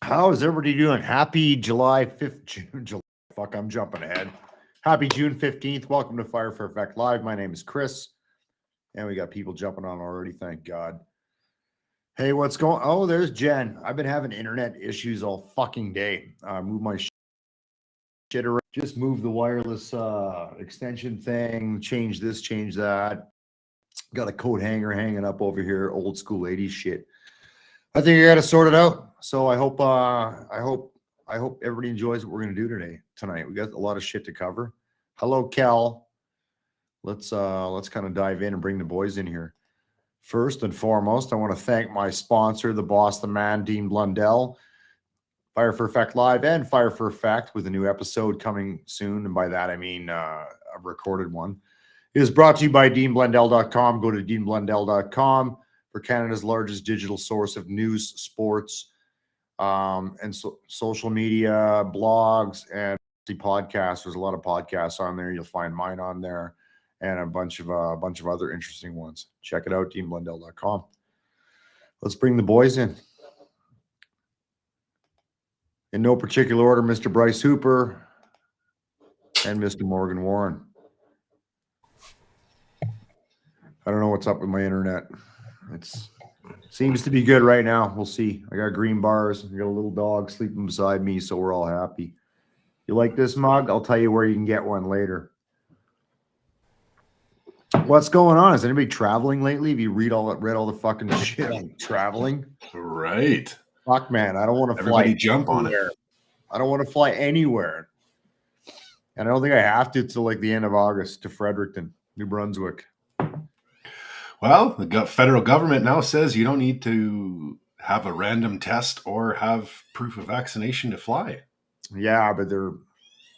How is everybody doing? Happy July 5th, July. Fuck, I'm jumping ahead. Happy June 15th. Welcome to Fire for Effect Live. My name is Chris, and we got people jumping on already. Thank God. Hey, what's going? Oh, there's Jen. I've been having internet issues all fucking day. Move my shit around. Just move the wireless extension thing. Change this, change that. Got a coat hanger hanging up over here. Old school 80s shit. I think I got to sort it out. So I hope everybody enjoys what we're gonna do tonight. We got a lot of shit to cover. Hello, Kel. Let's kind of dive in and bring the boys in here. First and foremost, I want to thank my sponsor, the boss, the man, Dean Blundell. Fire for Effect Live and Fire for Effect with a new episode coming soon. And by that, I mean a recorded one. It is brought to you by DeanBlundell.com. Go to DeanBlundell.com for Canada's largest digital source of news, sports, and social media, blogs, and podcasts. There's a lot of podcasts on there. You'll find mine on there, and a bunch of other interesting ones. Check it out, DeanBlundell.com. Let's bring the boys in no particular order. Mr. Bryce Hooper and Mr. Morgan Warren. I don't know what's up with my internet. It seems to be good right now. We'll see. I got green bars. I got a little dog sleeping beside me, so we're all happy. You like this mug? I'll tell you where you can get one later. What's going on? Is anybody traveling lately? Have you read all the fucking shit on traveling? Right. Fuck, man. I don't want to fly. Everybody jump on it. I don't want to fly anywhere. And I don't think I have to till like the end of August to Fredericton, New Brunswick. Well, the federal government now says you don't need to have a random test or have proof of vaccination to fly. Yeah, but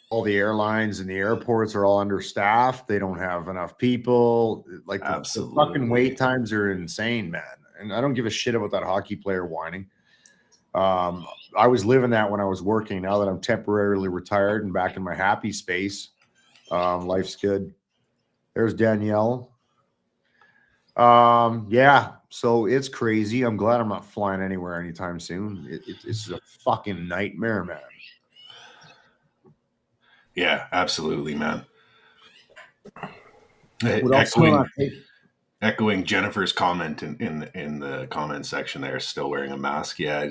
all the airlines and the airports are all understaffed. They don't have enough people. Like the fucking wait times are insane, man. And I don't give a shit about that hockey player whining. I was living that when I was working. Now that I'm temporarily retired and back in my happy space, life's good. There's Danielle. Yeah, so it's crazy. I'm glad I'm not flying anywhere anytime soon. It's a fucking nightmare, man. Yeah, absolutely, man. Echoing Jennifer's comment in the comment section there, still wearing a mask. Yeah,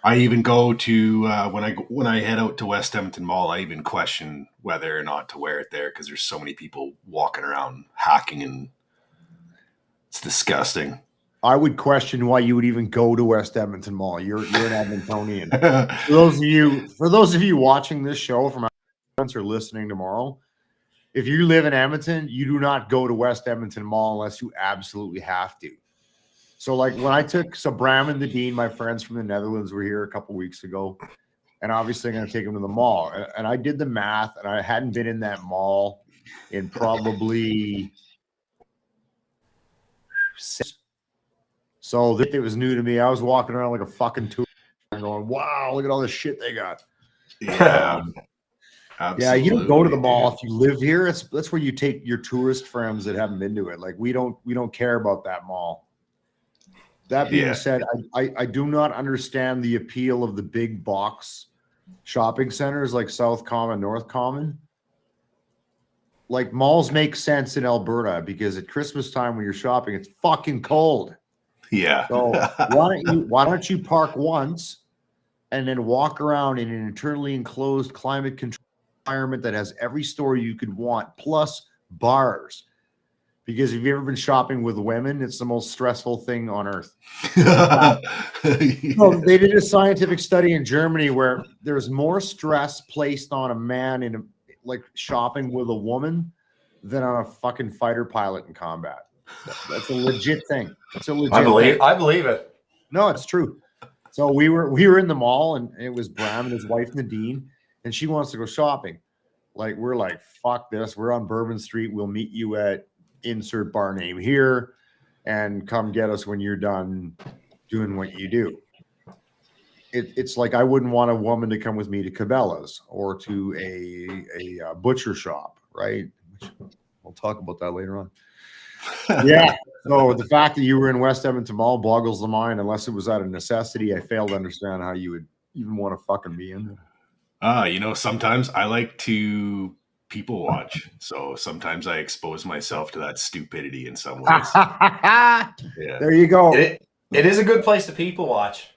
I even go to when I head out to West Edmonton Mall, I even question whether or not to wear it there because there's so many people walking around hacking, and it's disgusting. I would question why you would even go to West Edmonton Mall. You're an Edmontonian. For those of you watching this show from Edmonton or listening tomorrow, if you live in Edmonton, you do not go to West Edmonton Mall unless you absolutely have to. So like when I took Bram and the Dean, my friends from the Netherlands were here a couple weeks ago, and obviously I'm going to take them to the mall. And I did the math, and I hadn't been in that mall in probably 6. So it was new to me. I was walking around like a fucking tourist and going, wow, look at all the shit they got. Yeah. Absolutely. Yeah, you don't go to the mall if you live here. That's where you take your tourist friends that haven't been to it. Like we don't care about that mall. That being said, I do not understand the appeal of the big box shopping centers like South Common, North Common. Like malls make sense in Alberta because at Christmas time when you're shopping, it's fucking cold. Yeah. So why don't you park once and then walk around in an internally enclosed climate control environment that has every store you could want, plus bars. Because if you've ever been shopping with women, it's the most stressful thing on earth. So they did a scientific study in Germany where there's more stress placed on a man like shopping with a woman than on a fucking fighter pilot in combat. That's a legit thing. It's a legit thing. I believe it. No, it's true. So we were in the mall, and it was Bram and his wife Nadine, and she wants to go shopping. Like we're like, fuck this. We're on Bourbon Street. We'll meet you at insert bar name here, and come get us when you're done doing what you do. It's like I wouldn't want a woman to come with me to Cabela's or to a butcher shop, right? We'll talk about that later on. Yeah. So the fact that you were in West Edmonton Mall boggles the mind. Unless it was out of necessity, I fail to understand how you would even want to fucking be in. Sometimes I like to people watch. So sometimes I expose myself to that stupidity in some ways. Yeah. There you go. It is a good place to people watch.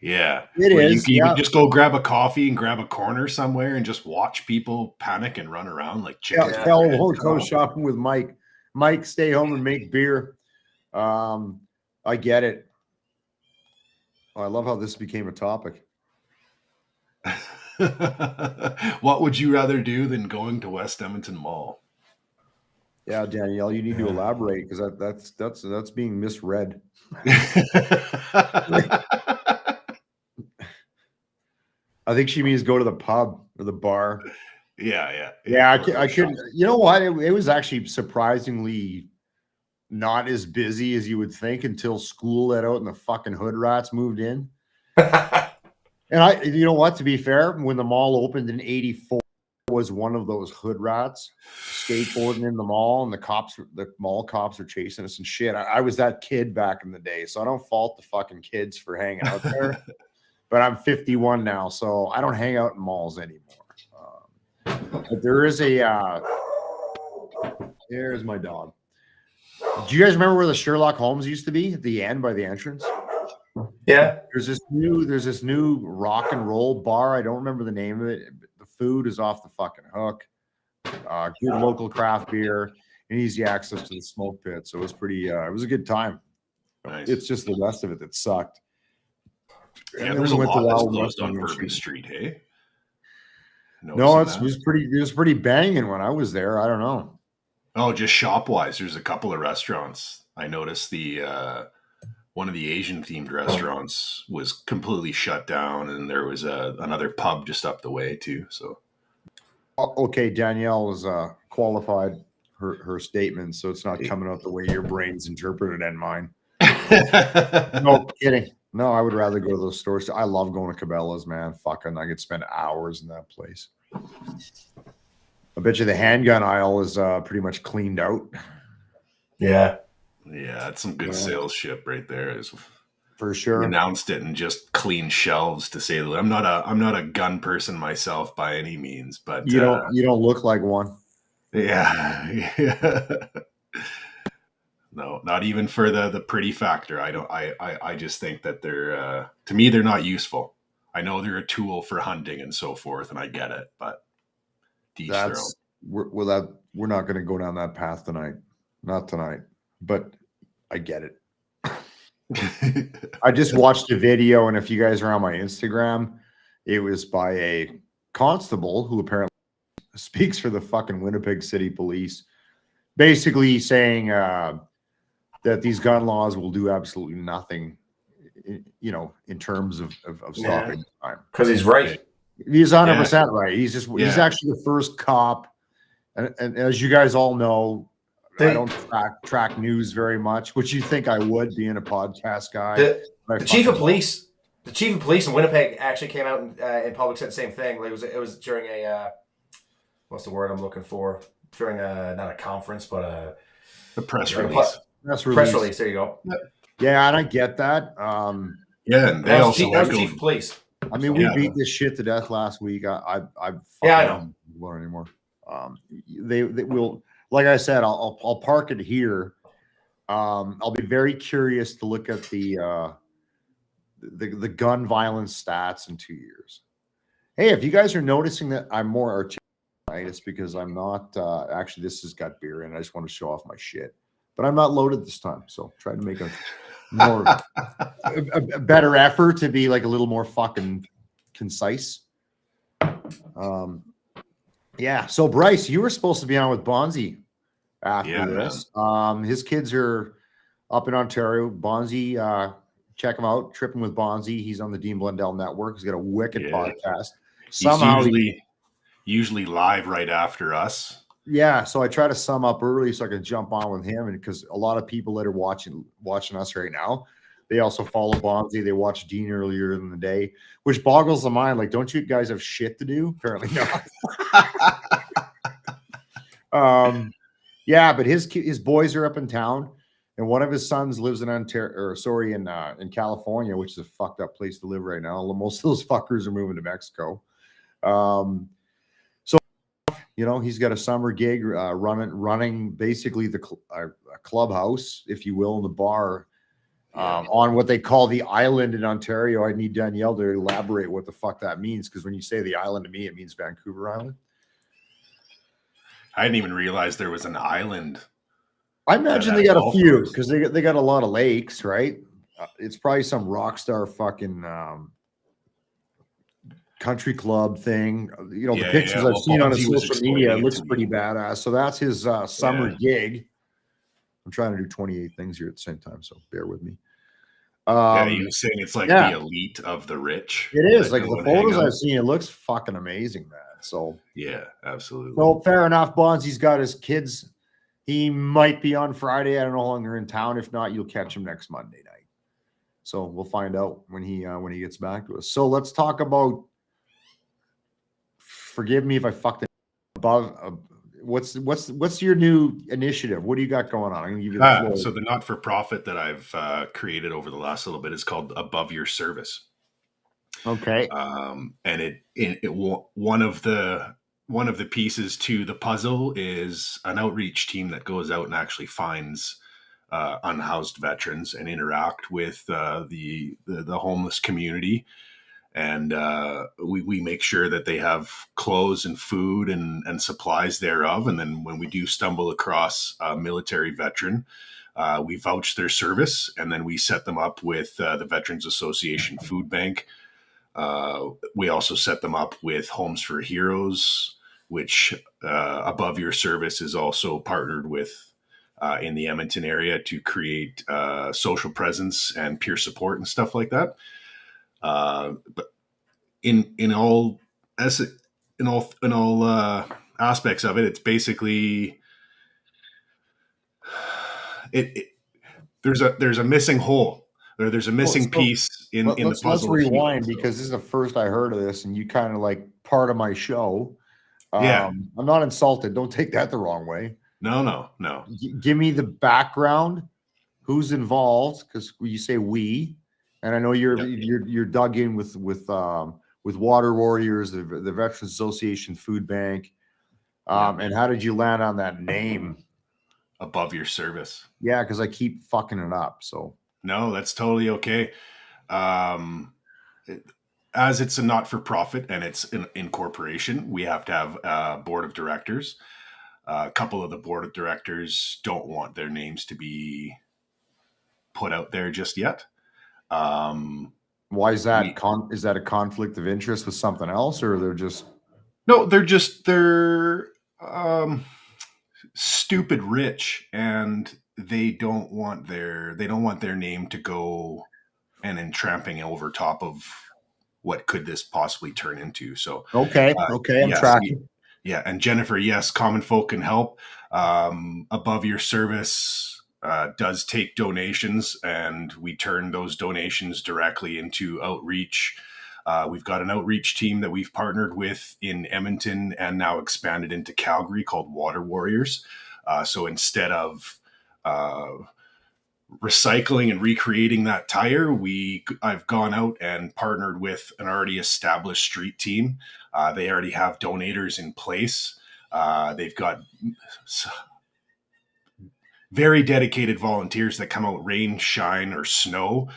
Yeah. It Where is. You can just go grab a coffee and grab a corner somewhere and just watch people panic and run around like chickens. Hell, we'll go shopping with Mike. Mike, stay home and make beer. I get it. Oh, I love how this became a topic. What would you rather do than going to West Edmonton Mall? Yeah, Danielle, you need to elaborate because that's being misread. I think she means go to the pub or the bar. Yeah. I couldn't. You know what? It was actually surprisingly not as busy as you would think until school let out and the fucking hood rats moved in. And you know what? To be fair, when the mall opened in '84, was one of those hood rats skateboarding in the mall, and the mall cops are chasing us and shit. I was that kid back in the day, so I don't fault the fucking kids for hanging out there. But I'm 51 now, so I don't hang out in malls anymore. But there is there's my dog. Do you guys remember where the Sherlock Holmes used to be at the end by the entrance? Yeah. There's this new rock and roll bar. I don't remember the name of it. The food is off the fucking hook. Good local craft beer and easy access to the smoke pit. So it was pretty. It was a good time. Nice. It's just the rest of it that sucked. Yeah, there's a lot that's closed on Purvis Street. Hey. No, it was pretty banging when I was there. I don't know. Oh, just shop wise, there's a couple of restaurants. I noticed the one of the Asian themed restaurants was completely shut down, and there was another pub just up the way too. So, okay, Danielle was qualified her statement, so it's not coming out the way your brain's interpreted and mine. No kidding. No, I would rather go to those stores. I love going to Cabela's, man. Fucking, I could spend hours in that place. I bet you the handgun aisle is pretty much cleaned out. Yeah. Yeah, that's some good salesmanship right there. For sure. Announced it and just clean shelves to say that I'm not a gun person myself by any means, but you don't look like one. Yeah. No, not even for the pretty factor. I just think that they're to me they're not useful. I know they're a tool for hunting and so forth, and I get it, but we're not going to go down that path tonight. Not tonight, but I get it. I just watched a video, and if you guys are on my Instagram, it was by a constable who apparently speaks for the fucking Winnipeg City Police, basically saying that these gun laws will do absolutely nothing, in terms of stopping crime. Because he's right. He's 100% right. He's actually the first cop, and as you guys all know, I don't track news very much, which you think I would, being a podcast guy. The chief of police in Winnipeg actually came out in public, said the same thing. It was during a what's the word I'm looking for? During not a conference, but a press release. Press release. There you go. Yeah, and I get that. And they also that was chief of police. I mean, we beat this shit to death last week. I know. Won't anymore. They will. Like I said, I'll park it here. I'll be very curious to look at the gun violence stats in 2 years. Hey, if you guys are noticing that I'm more articulate, it's because I'm not. Actually, this has got beer in it. I just want to show off my shit, but I'm not loaded this time. So try to make a more a better effort to be like a little more fucking concise. Yeah. So Bryce, you were supposed to be on with Bonzi after this. Man. His kids are up in Ontario. Bonzi, check him out. Tripping with Bonzi. He's on the Dean Blundell Network. He's got a wicked podcast. Somehow he's usually live right after us. Yeah. So I try to sum up early so I can jump on with him, and because a lot of people that are watching us right now, they also follow Bonzi. They watched Dean earlier in the day, which boggles the mind. Like, don't you guys have shit to do? Apparently not. Yeah, but his boys are up in town. And one of his sons lives in in California, which is a fucked up place to live right now. Most of those fuckers are moving to Mexico. So he's got a summer gig running basically the clubhouse, if you will, in the bar. On what they call the island in Ontario. I need Danielle to elaborate what the fuck that means, because when you say the island to me, it means Vancouver Island. I didn't even realize there was an island. I imagine they got a few, because they got a lot of lakes, right? It's probably some rock star fucking country club thing. The pictures I've seen on his social media, it looks pretty badass. So that's his summer gig. I'm trying to do 28 things here at the same time, so bear with me. He was saying it's like the elite of the rich. It is. Like the photos I've seen, it looks fucking amazing, man. So yeah, absolutely. So fair enough, Bonzi's got his kids. He might be on Friday. I don't know how long they're in town. If not, you'll catch him next Monday night. So we'll find out when he gets back to us. So let's talk about. Forgive me if I fucked it above. What's your new initiative? What do you got going on? I'm gonna give you the floor. So the not-for-profit that I've created over the last little bit is called Above Your Service. Okay. And one of the pieces to the puzzle is an outreach team that goes out and actually finds unhoused veterans and interact with the homeless community. And we make sure that they have clothes and food and supplies thereof. And then when we do stumble across a military veteran, we vouch their service, and then we set them up with the Veterans Association Food Bank. We also set them up with Homes for Heroes, which Above Your Service is also partnered with in the Edmonton area to create social presence and peer support and stuff like that. But in all aspects of it, it's basically there's a missing hole, or there's a missing piece in the puzzle. Let's rewind, because this is the first I heard of this, and you kind of like part of my show. I'm not insulted. Don't take that the wrong way. No. Give me the background. Who's involved? Because you say we. And I know you're dug in with Water Warriors, the Veterans Association Food Bank. And how did you land on that name? Above Your Service. Yeah, because I keep fucking it up. So no, that's totally okay. As it's a not-for-profit and it's an incorporation, we have to have a board of directors. A couple of the board of directors don't want their names to be put out there just yet. Why is that? Is that a conflict of interest with something else, or they're stupid rich, and they don't want their name to go and entramping over top of what could this possibly turn into. So okay, I'm tracking. Yeah, and Jennifer, yes, Common Folk can help. Above Your Service does take donations, and we turn those donations directly into outreach. We've got an outreach team that we've partnered with in Edmonton and now expanded into Calgary called Water Warriors. So instead of recycling and recreating that tire, I've gone out and partnered with an already established street team. They already have donators in place. They've got very dedicated volunteers that come out rain, shine, or snow.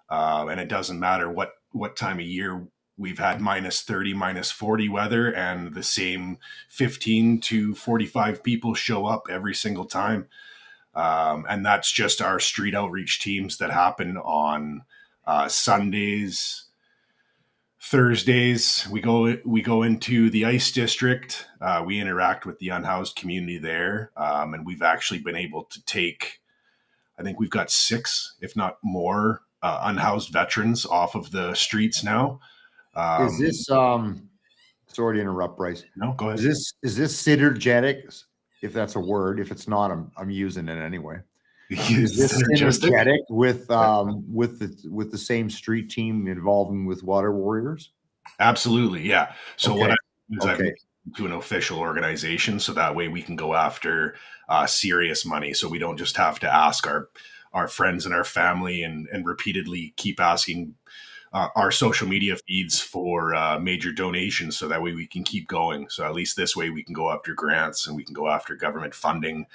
And it doesn't matter what time of year. We've had minus 30, minus 40 weather, and the same 15 to 45 people show up every single time. And that's just our street outreach teams that happen on Sundays, Thursdays. We go into the Ice District. We interact with the unhoused community there, and we've actually been able to take, I think we've got 6, if not more, unhoused veterans off of the streets now. Is this sorry to interrupt, Bryce? No, go ahead. Is this synergetic? If that's a word. If it's not, I'm using it anyway. Is this synergetic with the same street team involving with Water Warriors? Absolutely, yeah. So what to an official organization, so that way we can go after serious money. So we don't just have to ask our friends and our family and repeatedly keep asking our social media feeds for major donations, so that way we can keep going. So at least this way we can go after grants and we can go after government funding.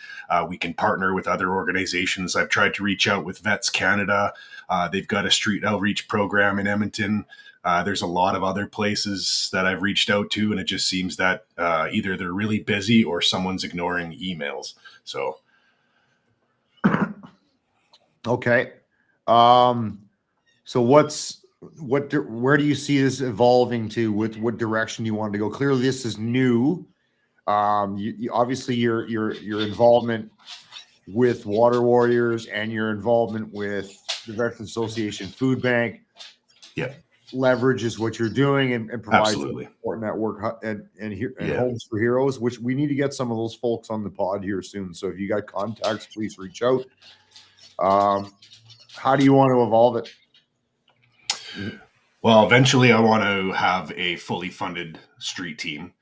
We can partner with other organizations. I've tried to reach out with Vets Canada. They've got a street outreach program in Edmonton. There's a lot of other places that I've reached out to, and it just seems that either they're really busy or someone's ignoring emails. So, Okay. So where do you see this evolving to? What direction you want to go? Clearly, this is new. Obviously your involvement with Water Warriors and your involvement with the Veterans Association Food Bank. yeah, Leverages what you're doing and provides absolutely. support network and Yeah. Homes for Heroes, which we need to get some of those folks on the pod here soon. So if you got contacts, please reach out. How do you want to evolve it? Well, eventually I want to have a fully funded street team,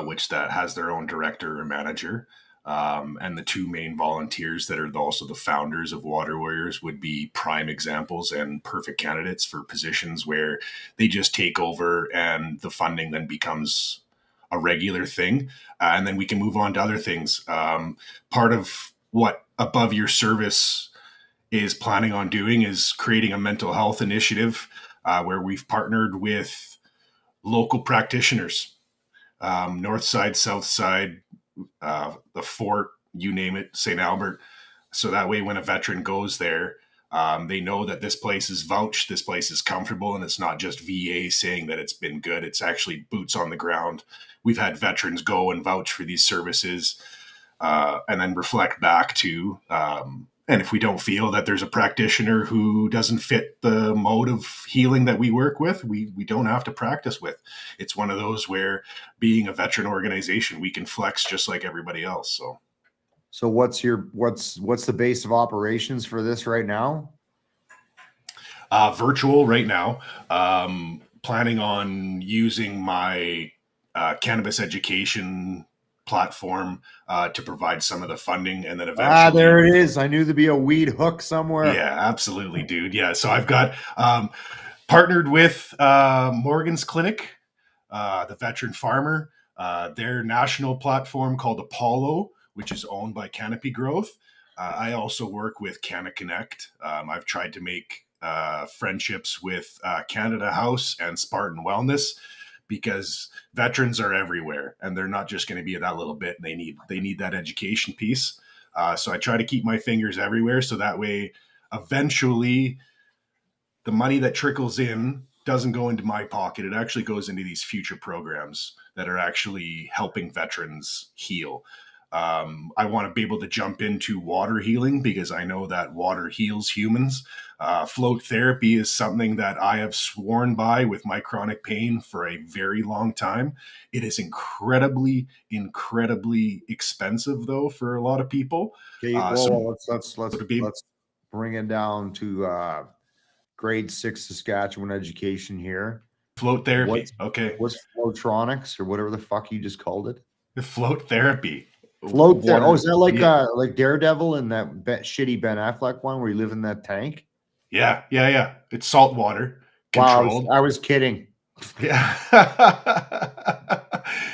which that has their own director or manager. And the two main volunteers that are also the founders of Water Warriors would be prime examples and perfect candidates for positions where they just take over and the funding then becomes a regular thing. And then we can move on to other things. Part of what Above Your Service is planning on doing is creating a mental health initiative where we've partnered with local practitioners, north side, south side, the fort, you name it, St. Albert. So that way, when a veteran goes there, they know that this place is vouched, this place is comfortable, and it's not just VA saying that it's been good. It's actually boots on the ground. We've had veterans go and vouch for these services and then reflect back to, and if we don't feel that there's a practitioner who doesn't fit the mode of healing that we work with, we don't have to practice with. It's one of those where, being a veteran organization, we can flex just like everybody else. So what's the base of operations for this right now? Virtual right now. Planning on using my cannabis education platform to provide some of the funding, and then eventually there it is. I knew there'd be a weed hook somewhere. Yeah, absolutely, dude. Yeah, so I've got partnered with Morgan's Clinic, the veteran farmer, their national platform called Apollo, which is owned by Canopy Growth. I also work with Canna Connect. I've tried to make friendships with Canada House and Spartan Wellness, because veterans are everywhere and they're not just going to be that little bit. They need that education piece. So I try to keep my fingers everywhere, so that way eventually the money that trickles in doesn't go into my pocket. It actually goes into these future programs that are actually helping veterans heal. I want to be able to jump into water healing because I know that water heals humans. Float therapy is something that I have sworn by with my chronic pain for a very long time. It is incredibly, incredibly expensive, though, for a lot of people. Okay, let's bring it down to grade 6 Saskatchewan education here. Float therapy. What's Floatronics or whatever the fuck you just called it? The float therapy. Float there. Oh, is that like Daredevil in that shitty Ben Affleck one where you live in that tank? Yeah. It's salt water controlled. Wow, I was kidding. Yeah.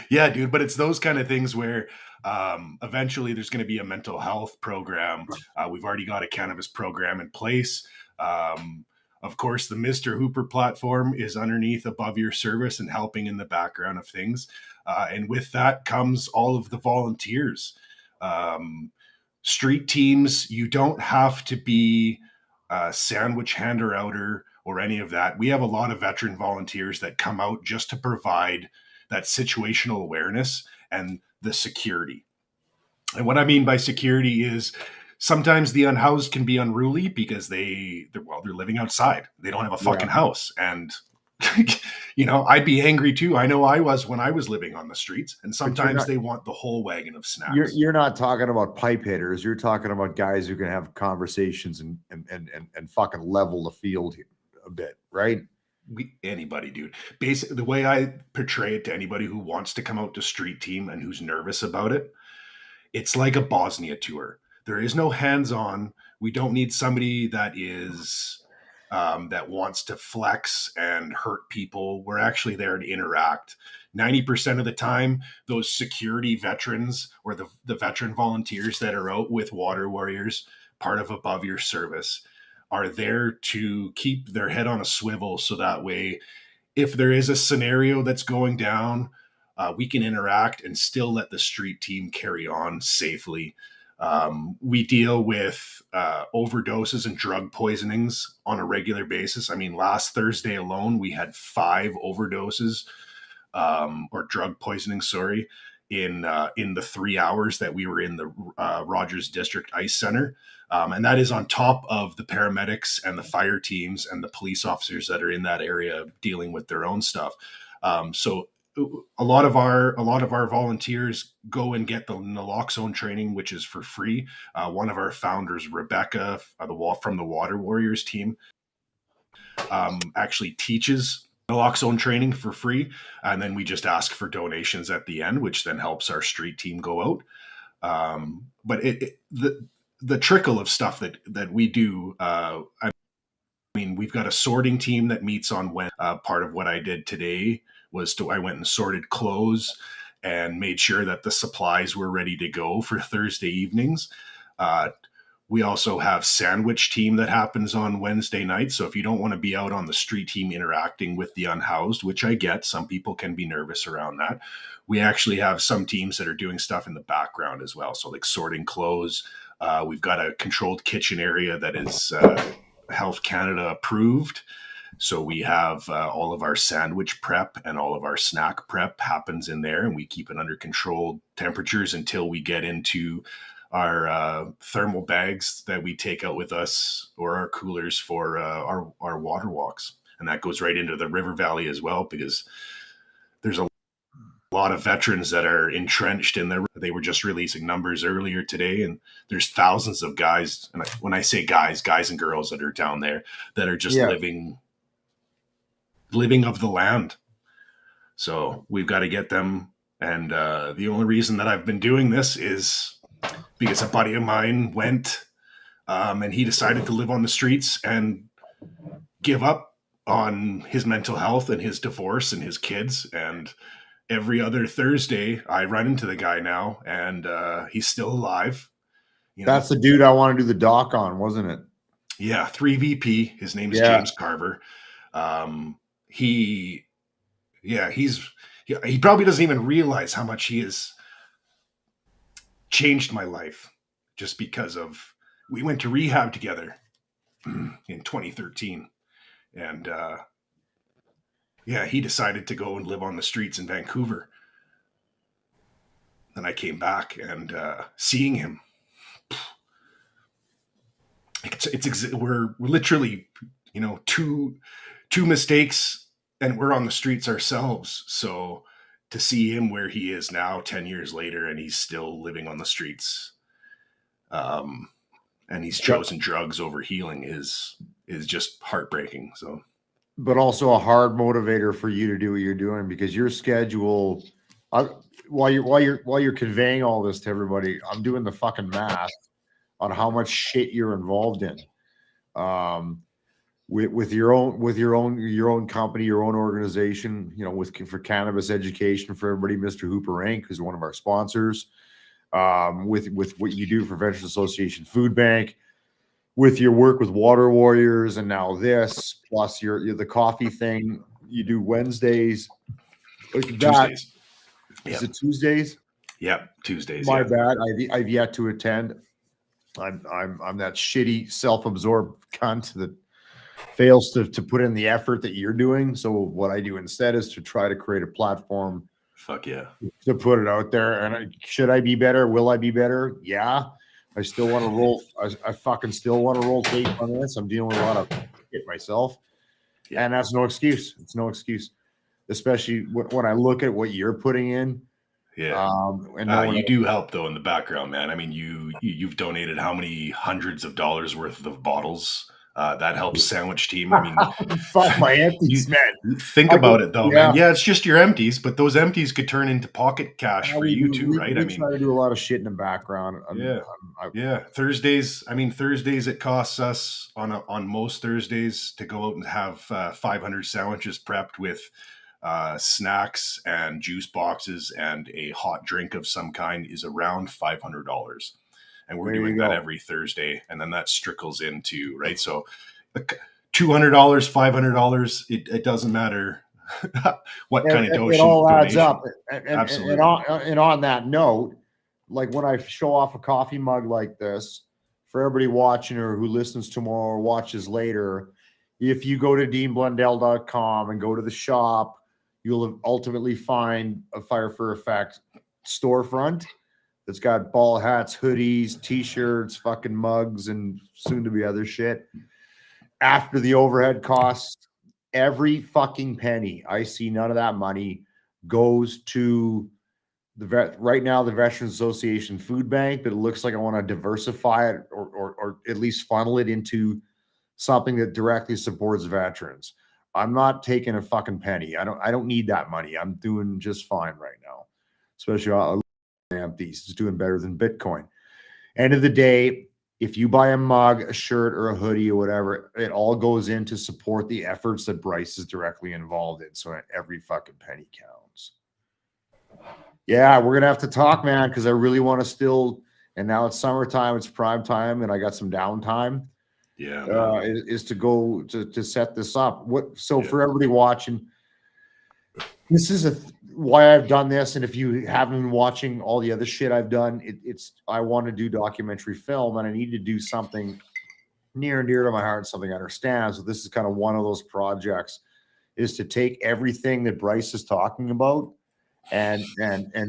Yeah, dude. But it's those kind of things where eventually there's going to be a mental health program. We've already got a cannabis program in place. Of course, the Mr. Hooper platform is underneath Above Your Service and helping in the background of things. And with that comes all of the volunteers. Street teams, you don't have to be a sandwich hander outer or any of that. We have a lot of veteran volunteers that come out just to provide that situational awareness and the security. And what I mean by security is sometimes the unhoused can be unruly because they're living outside. They don't have a fucking house. And I'd be angry too. I know I was when I was living on the streets, and sometimes they want the whole wagon of snacks. You're not talking about pipe hitters. You're talking about guys who can have conversations and fucking level the field a bit, right? anybody, dude. Basically, the way I portray it to anybody who wants to come out to street team and who's nervous about it, it's like a Bosnia tour. There is no hands-on. We don't need somebody that is that wants to flex and hurt people. We're actually there to interact. 90% of the time, those security veterans or the veteran volunteers that are out with water warriors, part of Above Your Service, are there to keep their head on a swivel so that way, if there is a scenario that's going down, we can interact and still let the street team carry on safely. We deal with overdoses and drug poisonings on a regular basis. I mean, last Thursday alone, we had 5 overdoses or drug poisoning, sorry, in the 3 hours that we were in the Rogers District Ice Center. And that is on top of the paramedics and the fire teams and the police officers that are in that area dealing with their own stuff. So a lot of our volunteers go and get the naloxone training, which is for free. One of our founders, Rebecca, from the Water Warriors team, actually teaches naloxone training for free, and then we just ask for donations at the end, which then helps our street team go out. But the trickle of stuff that we do. I mean, we've got a sorting team that meets on when. Part of what I did today was I went and sorted clothes and made sure that the supplies were ready to go for Thursday evenings. We also have sandwich team that happens on Wednesday night. So if you don't want to be out on the street team interacting with the unhoused, which I get, some people can be nervous around that. We actually have some teams that are doing stuff in the background as well. So like sorting clothes. We've got a controlled kitchen area that is Health Canada approved. So we have all of our sandwich prep and all of our snack prep happens in there, and we keep it under controlled temperatures until we get into our thermal bags that we take out with us, or our coolers for our water walks. And that goes right into the river valley as well, because there's a lot of veterans that are entrenched in there. They were just releasing numbers earlier today, and there's thousands of guys. And when I say guys and girls that are down there that are just living of the land. So we've got to get them. And the only reason that I've been doing this is because a buddy of mine went and he decided to live on the streets and give up on his mental health and his divorce and his kids. And every other Thursday I run into the guy now, and he's still alive. That's the dude I want to do the doc on, wasn't it? Yeah, 3VP. His name is James Carver. He probably doesn't even realize how much he has changed my life, just because of we went to rehab together in 2013, and he decided to go and live on the streets in Vancouver. Then I came back, and seeing him, we're literally, two mistakes and we're on the streets ourselves. So to see him where he is now 10 years later, and he's still living on the streets, and he's chosen drugs over healing is just heartbreaking. So, but also a hard motivator for you to do what you're doing, because your schedule, while you're conveying all this to everybody, I'm doing the fucking math on how much shit you're involved in. With your own company, your own organization, for cannabis education for everybody, Mr. Hooper Inc., who's one of our sponsors, with what you do for Veterans Association Food Bank, with your work with Water Warriors, and now this, plus the coffee thing you do Wednesdays, Tuesdays. Is it Tuesdays? Yeah, Tuesdays. My bad. I've yet to attend. I'm that shitty self-absorbed cunt that fails to put in the effort that you're doing. So what I do instead is to try to create a platform. Fuck yeah. To put it out there. And should I be better? Will I be better? Yeah. I still want to roll. I fucking still want to roll tape on this. I'm dealing with a lot of shit myself. Yeah. And that's no excuse. It's no excuse, especially when I look at what you're putting in. Yeah. And you do help though in the background, man. I mean, you've donated how many hundreds of dollars worth of bottles That helps sandwich team. I mean, Fuck my empties, man. think about it though, man. Yeah, it's just your empties, but those empties could turn into pocket cash for you too, right? We try to do a lot of shit in the background. Yeah. Thursdays. I mean, Thursdays it costs us on most Thursdays to go out and have 500 sandwiches prepped with snacks and juice boxes and a hot drink of some kind is around $500. And we're doing that every Thursday, and then that trickles into, right? So $200, $500, it doesn't matter what kind of donation. It all adds up. Absolutely. And on that note, like when I show off a coffee mug like this, for everybody watching or who listens tomorrow or watches later, if you go to deanblundell.com and go to the shop, you'll ultimately find a Fire for Effect storefront that's got ball hats, hoodies, t-shirts, fucking mugs, and soon to be other shit. After the overhead costs, every fucking penny, I see none of that money goes to right now the Veterans Association Food Bank, but it looks like I want to diversify it or at least funnel it into something that directly supports veterans. I'm not taking a fucking penny. I don't need that money. I'm doing just fine right now, especially empties. It's doing better than Bitcoin. End of the day, if you buy a mug, a shirt, or a hoodie or whatever, it all goes in to support the efforts that Bryce is directly involved in. So every fucking penny counts. Yeah, we're gonna have to talk, man, because I really want to still. And now it's summertime, it's prime time, and I got some downtime. Yeah, is to go to set this up. For everybody watching, this is why I've done this. And if you haven't been watching all the other shit I've done, I want to do documentary film, and I need to do something near and dear to my heart, something I understand. So this is kind of one of those projects, is to take everything that Bryce is talking about and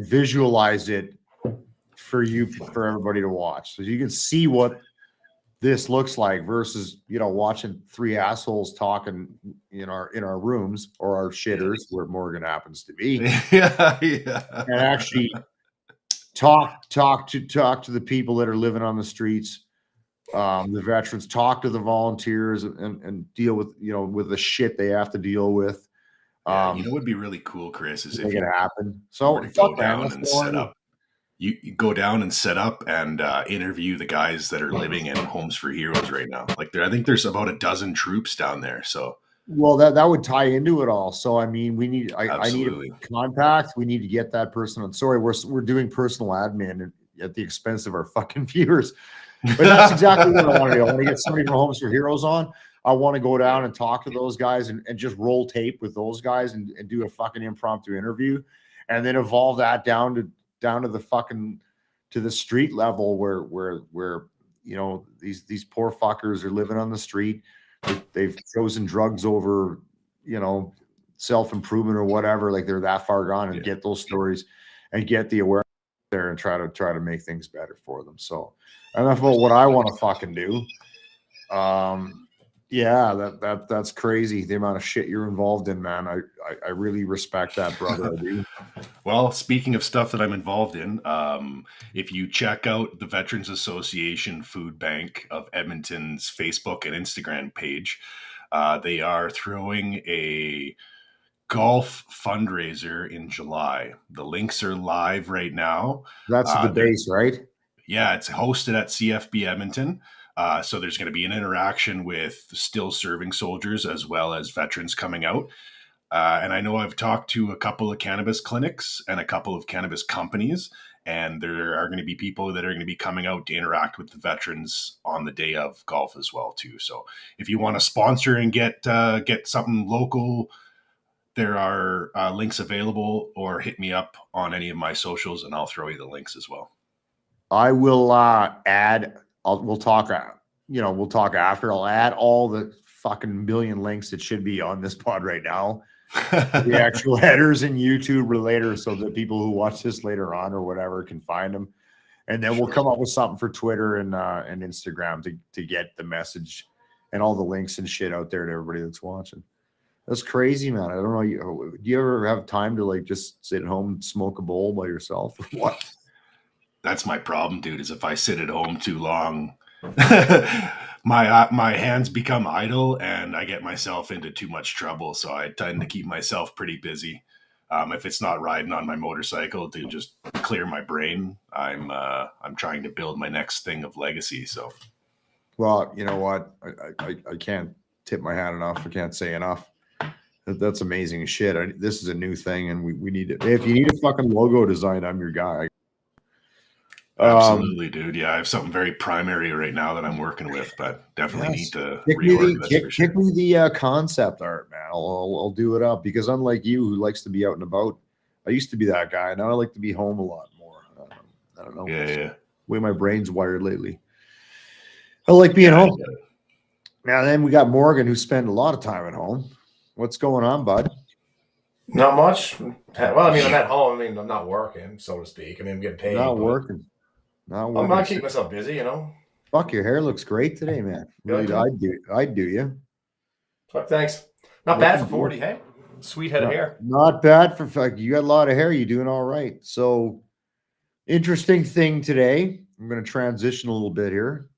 visualize it for everybody to watch, so you can see what this looks like versus, watching three assholes talking in our rooms or our shitters where Morgan happens to be. Yeah. And actually talk to the people that are living on the streets, the veterans, talk to the volunteers and deal with, with the shit they have to deal with. What would be really cool, Chris, is if it happen. So go down and set up. You go down and set up and interview the guys that are living in Homes for Heroes right now. Like I think there's about a dozen troops down there. So that would tie into it all. So I mean, I need a contact. We need to get that person on. Sorry, we're doing personal admin at the expense of our fucking viewers. But that's exactly what I want to do. I want to get somebody from Homes for Heroes on. I want to go down and talk to those guys and just roll tape with those guys and do a fucking impromptu interview, and then evolve that down to the fucking to the street level where these poor fuckers are living on the street. They've chosen drugs over self-improvement or whatever, like they're that far gone, and get those stories and get the awareness there and try to make things better for them. So enough about what I want to fucking do. That's crazy, the amount of shit you're involved in, man. I really respect that, brother. I do. Well, speaking of stuff that I'm involved in, if you check out the Veterans Association Food Bank of Edmonton's Facebook and Instagram page, they are throwing a golf fundraiser in July. The links are live right now. That's the base, right? Yeah, it's hosted at CFB Edmonton. So there's going to be an interaction with still serving soldiers as well as veterans coming out. And I know I've talked to a couple of cannabis clinics and a couple of cannabis companies, and there are going to be people that are going to be coming out to interact with the veterans on the day of golf as well too. So if you want to sponsor and get something local, there are links available, or hit me up on any of my socials and I'll throw you the links as well. I will add. We'll talk after. I'll add all the fucking million links that should be on this pod right now. The actual headers in YouTube or later, so that people who watch this later on or whatever can find them. And then we'll come up with something for Twitter and Instagram to get the message and all the links and shit out there to everybody that's watching. That's crazy, man. I don't know. Do you ever have time to just sit at home and smoke a bowl by yourself or what? That's my problem, dude, is if I sit at home too long, my hands become idle and I get myself into too much trouble. So I tend to keep myself pretty busy. If it's not riding on my motorcycle to just clear my brain, I'm trying to build my next thing of legacy. So, Well, you know what? I can't tip my hat enough. I can't say enough. That's amazing shit. This is a new thing, and we need it. If you need a fucking logo design, I'm your guy. absolutely, dude. Yeah, I have something very primary right now that I'm working with, but definitely need to rework this for sure. Kick me the concept art, man. I'll do it up because unlike you, who likes to be out and about, I used to be that guy. Now I like to be home a lot more. I don't know. Yeah. Way my brain's wired lately. I like being home. Now then, we got Morgan, who spent a lot of time at home. What's going on, bud? Not much. Well, I mean, I'm at home. I mean, I'm not working, so to speak. I mean, I'm getting paid. Not working. Not working. I'm not keeping myself busy, you know. Fuck, your hair looks great today, man. Really, I'd do you. Fuck, thanks. Not bad for 40, hey? Sweet head of hair. Not bad for fuck. You got a lot of hair. You're doing all right. So, interesting thing today. I'm going to transition a little bit here.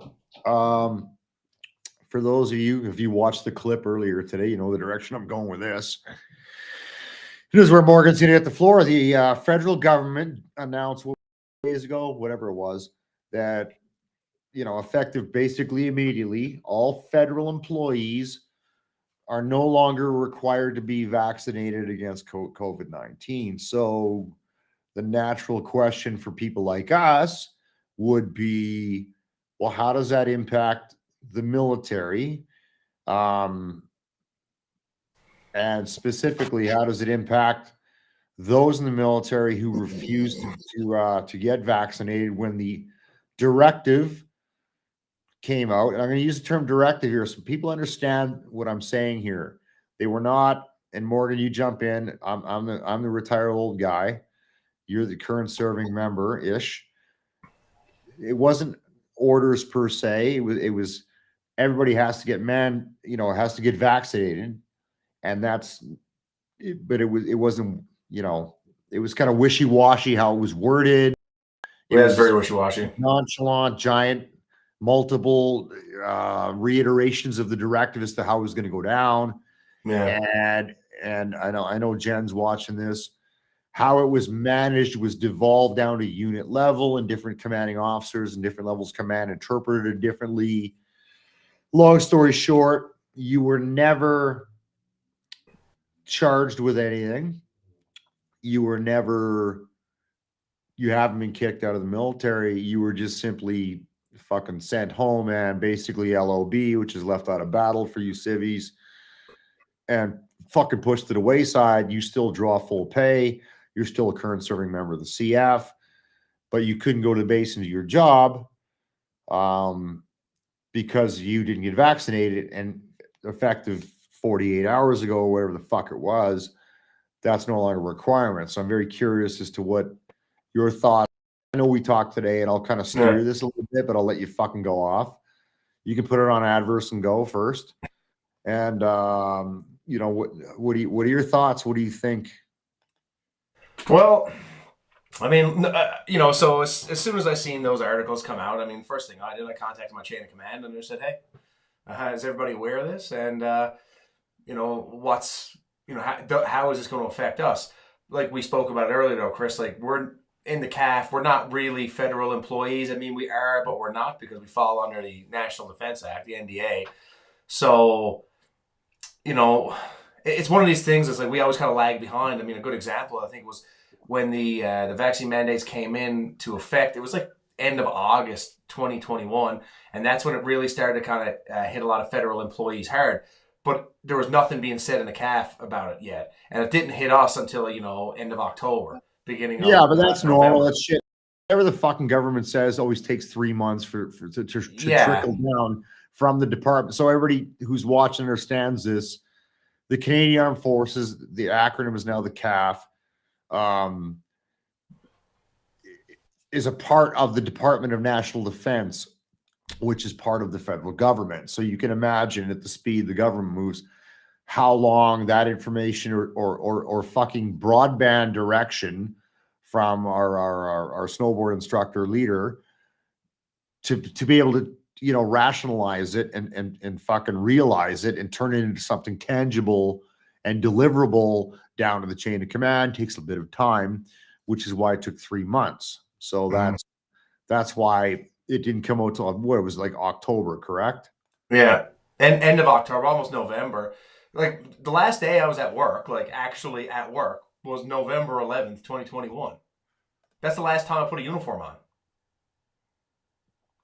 For those of you, if you watched the clip earlier today, you know the direction I'm going with this. This is where Morgan's going to get the floor. The federal government announced days ago, whatever it was, that, you know, effective basically immediately, all federal employees are no longer required to be vaccinated against COVID-19. So the natural question for people like us would be, well, how does that impact the military? And specifically, how does it impact those in the military who refuse to get vaccinated when the directive came out? And I'm going to use the term directive here so people understand what I'm saying here. They were not, and Morgan, you jump in. I'm the retired old guy. You're the current serving member ish. It wasn't orders per se. It was everybody has to get has to get vaccinated, and that's. But it wasn't, you know, it was kind of wishy-washy how it was worded. It was very wishy-washy. Nonchalant, giant, multiple reiterations of the directive as to how it was going to go down. Yeah. And I know Jen's watching this. How it was managed was devolved down to unit level, and different commanding officers and different levels of command interpreted it differently. Long story short, you were never charged with anything. You haven't been kicked out of the military. You were just simply fucking sent home and basically LOB, which is left out of battle for you civvies, and fucking pushed to the wayside. You still draw full pay. You're still a current serving member of the CF, but you couldn't go to the base and do your job because you didn't get vaccinated. And effective 48 hours ago, or whatever the fuck it was, that's no longer a requirement. So I'm very curious as to what your thoughts. I know we talked today, and I'll kind of steer this a little bit, but I'll let you fucking go off. You can put it on adverse and go first. And you know, what are your thoughts? What do you think? Well, I mean, you know, so as soon as I seen those articles come out, I mean, first thing I did, I contacted my chain of command and I said, hey, is everybody aware of this? And you know, how is this going to affect us? Like we spoke about it earlier, though, Chris. Like we're in the CAF, we're not really federal employees. I mean, we are, but we're not because we fall under the National Defense Act, the NDA. So, you know, it's one of these things that's like we always kind of lag behind. I mean, a good example, I think, was when the vaccine mandates came into effect. It was like end of August 2021, and that's when it really started to kind of hit a lot of federal employees hard. But there was nothing being said in the CAF about it yet, and it didn't hit us until, you know, end of October, beginning. Yeah, but that's normal. That's shit. Whatever the fucking government says always takes 3 months to trickle down from the department. So everybody who's watching understands this. The Canadian Armed Forces, the acronym is now the CAF, is a part of the Department of National Defense, which is part of the federal government. So you can imagine at the speed the government moves, how long that information or fucking broadband direction from our snowboard instructor leader to be able to rationalize it and fucking realize it and turn it into something tangible and deliverable down to the chain of command takes a bit of time, which is why it took 3 months. So that's why it didn't come out till what it was like October, correct? Yeah. And end of October, almost November. Like the last day I was at work, like actually at work, was November 11th, 2021. That's the last time I put a uniform on.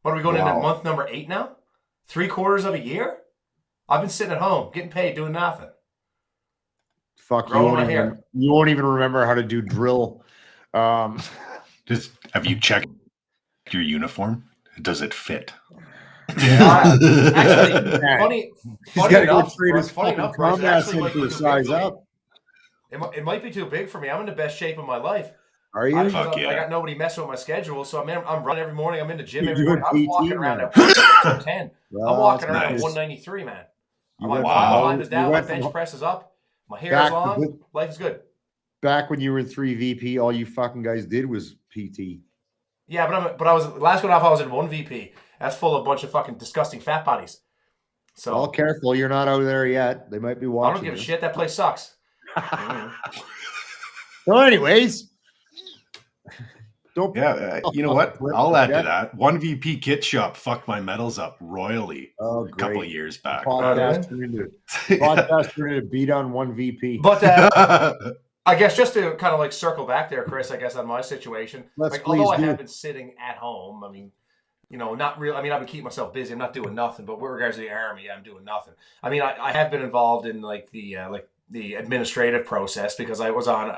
What are we going into month number 8 now? 3/4 of a year? I've been sitting at home, getting paid, doing nothing. Fuck, you won't even remember how to do drill. Have you checked your uniform? Does it fit? Actually, funny enough, Bryce, it actually might be too size up. It might be too big for me. I'm in the best shape of my life. Are you? I got nobody messing with my schedule, so I'm running every morning. I'm in the gym every doing morning. I was walking PT, around man. at 110. Well, I'm walking around nice. at 193, man. You My went climb is down, my from- bench press is up, my hair Back is to on. good- Life is good. Back when you were in 3 VP, all you fucking guys did was PT. Yeah, but I was last one off. I was in 1 VP. That's full of a bunch of fucking disgusting fat bodies. So Well, careful, you're not out there yet. They might be watching. I don't give a shit. That place sucks. So, anyways, don't. Yeah, you know what? I'll add to that. 1 VP kit shop fucked my medals up royally Oh, a couple great. of years back. Podcast turned into beat on 1 VP. But I guess just to kind of like circle back there, Chris, I guess on my situation, although I have been sitting at home, I mean, not really. I mean, I've been keeping myself busy. I'm not doing nothing. But with regards to the Army, I'm doing nothing. I mean, I have been involved in like the administrative process because I was on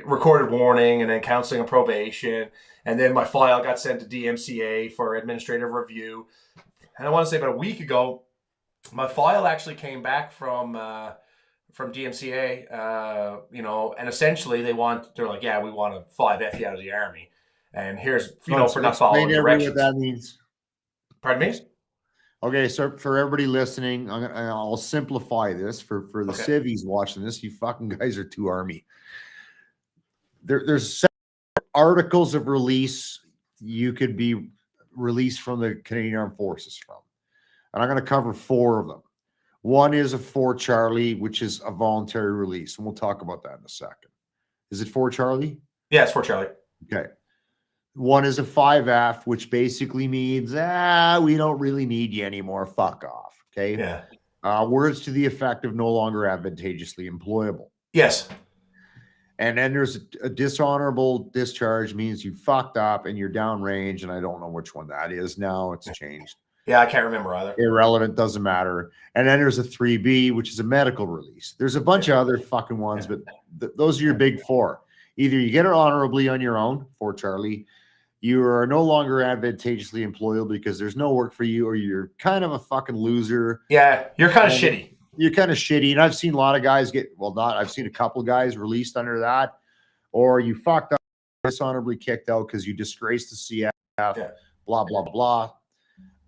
recorded warning and then counseling and probation, and then my file got sent to DMCA for administrative review. And I want to say about a week ago, my file actually came back from DMCA, and essentially they're like, yeah, we want to 5F you out of the Army, and here's for not following directions. What that means. Pardon me? Okay, so for everybody listening, I'll simplify this for the civvies watching this. You fucking guys are too Army. There's articles of release you could be released from the Canadian Armed Forces from, and I'm going to cover 4 of them. One is a 4 Charlie, which is a voluntary release, and we'll talk about that in a second. Is it 4 Charlie? Yeah, it's 4 Charlie. Okay. One is a 5F, which basically means, we don't really need you anymore. Fuck off. Okay. Yeah. Words to the effect of no longer advantageously employable. Yes. And then there's a dishonorable discharge, means you fucked up and you're downrange, and I don't know which one that is now. It's changed. Yeah, I can't remember either. Irrelevant, doesn't matter. And then there's a 3B, which is a medical release. There's a bunch of other fucking ones, but those are your big 4. Either you get it honorably on your own, 4 Charlie, you are no longer advantageously employable because there's no work for you, or you're kind of a fucking loser. Yeah, you're kind of shitty. You're kind of shitty. And I've seen a lot of guys I've seen a couple guys released under that, or you fucked up, dishonorably kicked out because you disgraced the CF, blah, blah, blah.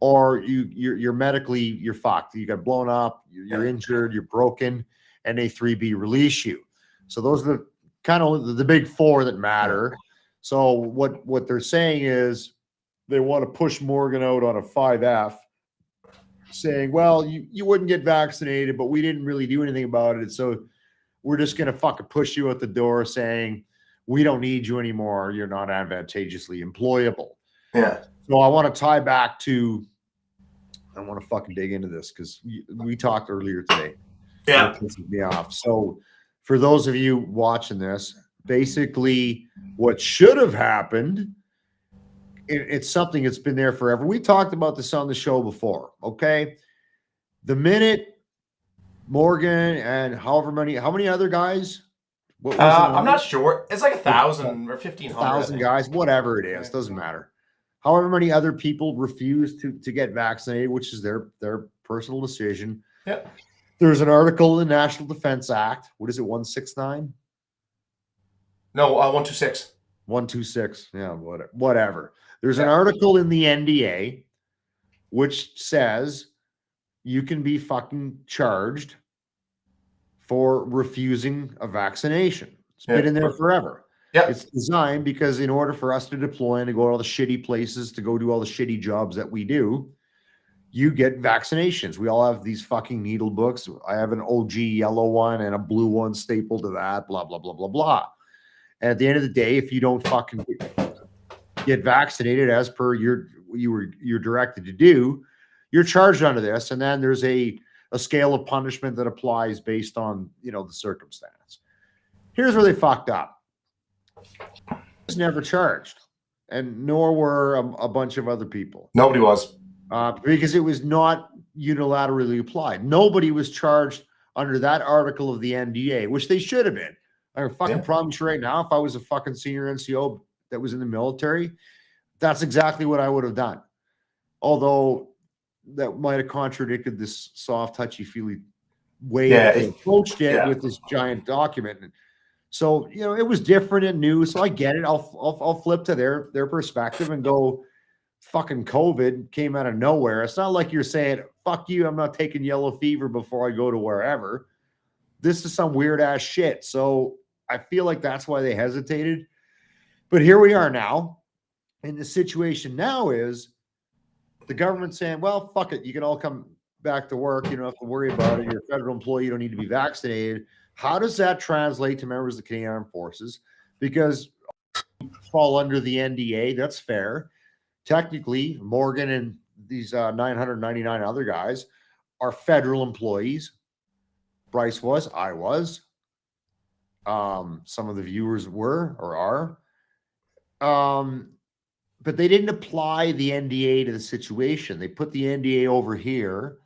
Or you're medically, you're fucked. You got blown up, you're injured, you're broken, and a 3B release you. So those are the kind of the big 4 that matter. So what they're saying is they want to push Morgan out on a 5F, saying, well, you wouldn't get vaccinated, but we didn't really do anything about it. So we're just going to fucking push you out the door, saying we don't need you anymore. You're not advantageously employable. Yeah. So I want to tie back to, I want to fucking dig into this because we talked earlier today. Yeah. It pisses me off. So for those of you watching this, basically what should have happened, it's something that's been there forever. We talked about this on the show before. Okay. The minute Morgan and how many other guys, I'm not sure. It's like 1,000 or 1,500. 1,000 guys, whatever it is, doesn't matter. However many other people refuse to get vaccinated, which is their personal decision. Yeah. There's an article in the National Defense Act. What is it, 169? No, 126. 126. Yeah, whatever. There's an article in the NDA which says you can be fucking charged for refusing a vaccination. It's been in there forever. Yep. It's designed because in order for us to deploy and to go to all the shitty places, to go do all the shitty jobs that we do, you get vaccinations. We all have these fucking needle books. I have an OG yellow one and a blue one stapled to that, blah, blah, blah, blah, blah. And at the end of the day, if you don't fucking get vaccinated as per you're directed to do, you're charged under this. And then there's a scale of punishment that applies based on, the circumstance. Here's where they fucked up. Was never charged, and nor were a bunch of other people. Nobody was. Because it was not unilaterally applied. Nobody was charged under that article of the NDA, which they should have been. I fucking promise you right now, if I was a fucking senior NCO that was in the military, that's exactly what I would have done. Although that might have contradicted this soft, touchy-feely way that they approached it with this giant document. So, it was different and new. So I get it. I'll flip to their perspective and go, fucking COVID came out of nowhere. It's not like you're saying, fuck you, I'm not taking yellow fever before I go to wherever. This is some weird ass shit. So I feel like that's why they hesitated. But here we are now. And the situation now is the government saying, well, fuck it. You can all come back to work. You don't have to worry about it. You're a federal employee. You don't need to be vaccinated. How does that translate to members of the Canadian Armed Forces? Because fall under the NDA, that's fair. Technically, Morgan and these 999 other guys are federal employees. Bryce was, I was. Some of the viewers were or are. But they didn't apply the NDA to the situation. They put the NDA over here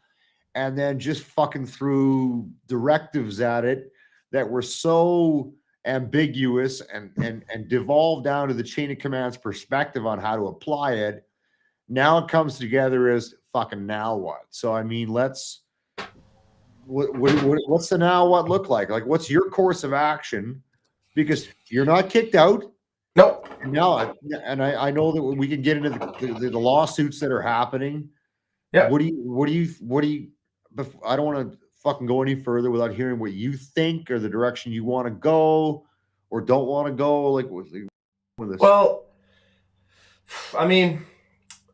and then just fucking threw directives at it that were so ambiguous and devolved down to the chain of commands perspective on how to apply it. Now it comes together as fucking now what? So I mean, what's the now what look like? Like, what's your course of action? Because you're not kicked out. Nope. No, and I know that we can get into the lawsuits that are happening. Yeah. What do you? I don't want to fucking go any further without hearing what you think or the direction you want to go or don't want to go. Like with this. Well, I mean,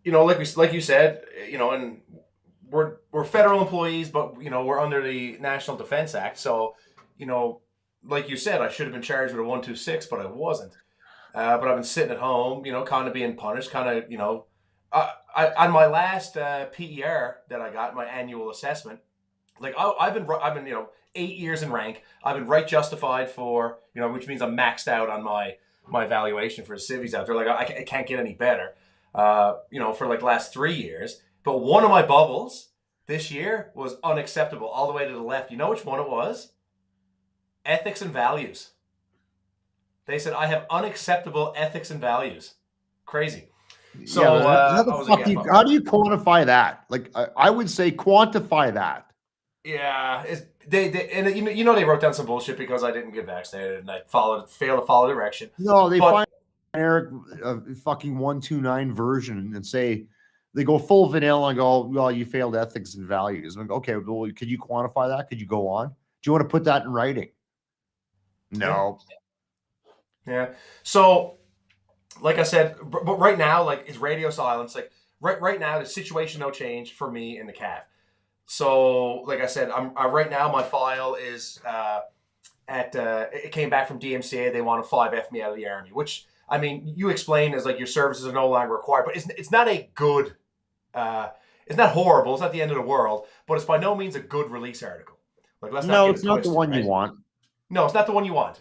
like you said, and we're federal employees, but we're under the National Defense Act. So, like you said, I should have been charged with a 126, but I wasn't. But I've been sitting at home, kind of being punished, kind of, on my last PER that I got, my annual assessment. Like I've been 8 years in rank. I've been right justified for which means I'm maxed out on my evaluation for civvies out there. Like I can't get any better. For like the last 3 years. But one of my bubbles this year was unacceptable all the way to the left. You know which one it was? Ethics and values. They said I have unacceptable ethics and values. Crazy. So how do you quantify that? Like I would say quantify that. Yeah, they they wrote down some bullshit because I didn't get vaccinated and I failed to follow direction. No, they find Eric fucking 129 version and say they go full vanilla and go, well, you failed ethics and values. I'm like, okay, well, could you quantify that? Could you go on? Do you want to put that in writing? No. Yeah. So, like I said, but right now, like it's radio silence. Like right now, the situation no change for me in the CAV. So, like I said, I'm right now. My file is it came back from DMCA. They want to 5F me out of the Army, which I mean, you explain as like your services are no longer required, but it's not a good. It's not horrible. It's not the end of the world, but it's by no means a good release article. Like let's not. No, it's not the one you want. No, it's not the one you want.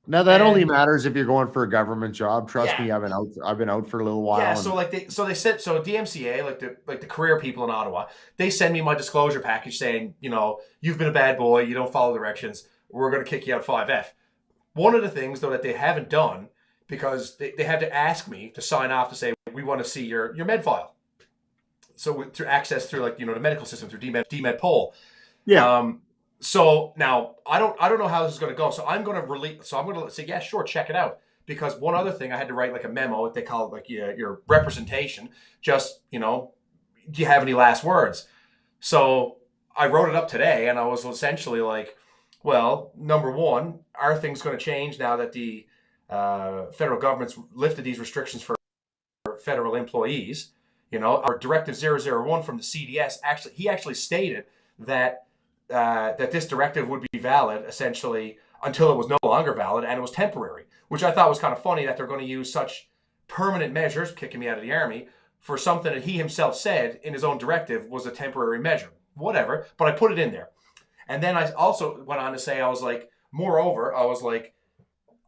Now that only matters if you're going for a government job. Trust me, I've been out for a little while. Yeah, so they said DMCA, like the career people in Ottawa, they send me my disclosure package saying, you've been a bad boy, you don't follow directions, we're going to kick you out 5F. One of the things though that they haven't done, because they had to ask me to sign off to say we want to see your med file. So through access through like the medical system through DMed poll. Yeah. So now I don't know how this is going to go. So I'm going to say, yeah, sure, check it out. Because one other thing, I had to write like a memo, what they call it, like your representation. Just, do you have any last words? So I wrote it up today, and I was essentially like, Well, number one, are things going to change now that the federal government's lifted these restrictions for federal employees? You know, our Directive 001 from the CDS actually stated that that this directive would be valid essentially until it was no longer valid, and it was temporary, which I thought was kind of funny that they're going to use such permanent measures, kicking me out of the army, for something that he himself said in his own directive was a temporary measure. Whatever, but I put it in there. And then I also went on to say, I was like, moreover, I was like,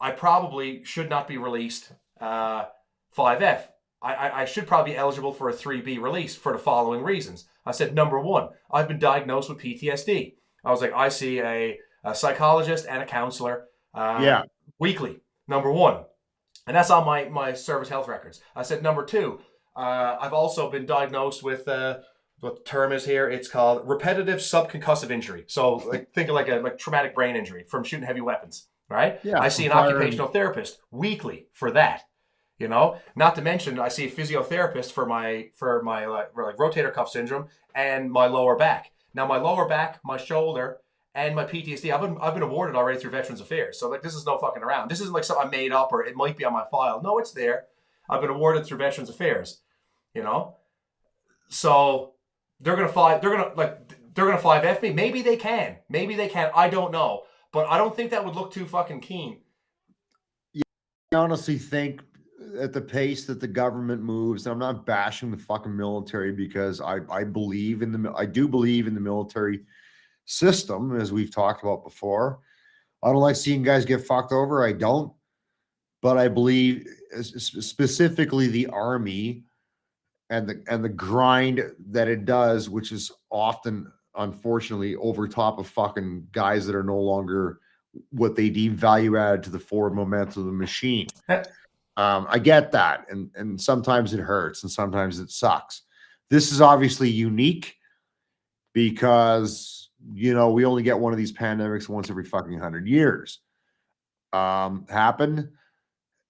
I probably should not be released 5F. I should probably be eligible for a 3B release for the following reasons. I said, number one, I've been diagnosed with PTSD. I was like, I see a psychologist and a counselor weekly, number one. And that's on my service health records. I said, number two, I've also been diagnosed with what the term is here. It's called repetitive subconcussive injury. So like, think of like a traumatic brain injury from shooting heavy weapons, right? Yeah, I see an occupational therapist weekly for that. You know, not to mention I see a physiotherapist for my like rotator cuff syndrome and my lower back. Now my lower back, my shoulder, and my PTSD, I've been awarded already through Veterans Affairs. So like this is no fucking around. This isn't like something I made up or it might be on my file. No, it's there. I've been awarded through Veterans Affairs. You know, so they're gonna 5F me. Maybe they can. I don't know, but I don't think that would look too fucking keen. I honestly think at the pace that the government moves, and I'm not bashing the fucking military because I do believe in the military system, as we've talked about before. I don't like seeing guys get fucked over. I don't, but I believe specifically the Army and the grind that it does, which is often, unfortunately, over top of fucking guys that are no longer what they deem value added to the forward momentum of the machine. I get that, and sometimes it hurts, and sometimes it sucks. This is obviously unique because, you know, we only get one of these pandemics once every fucking 100 years. Happened,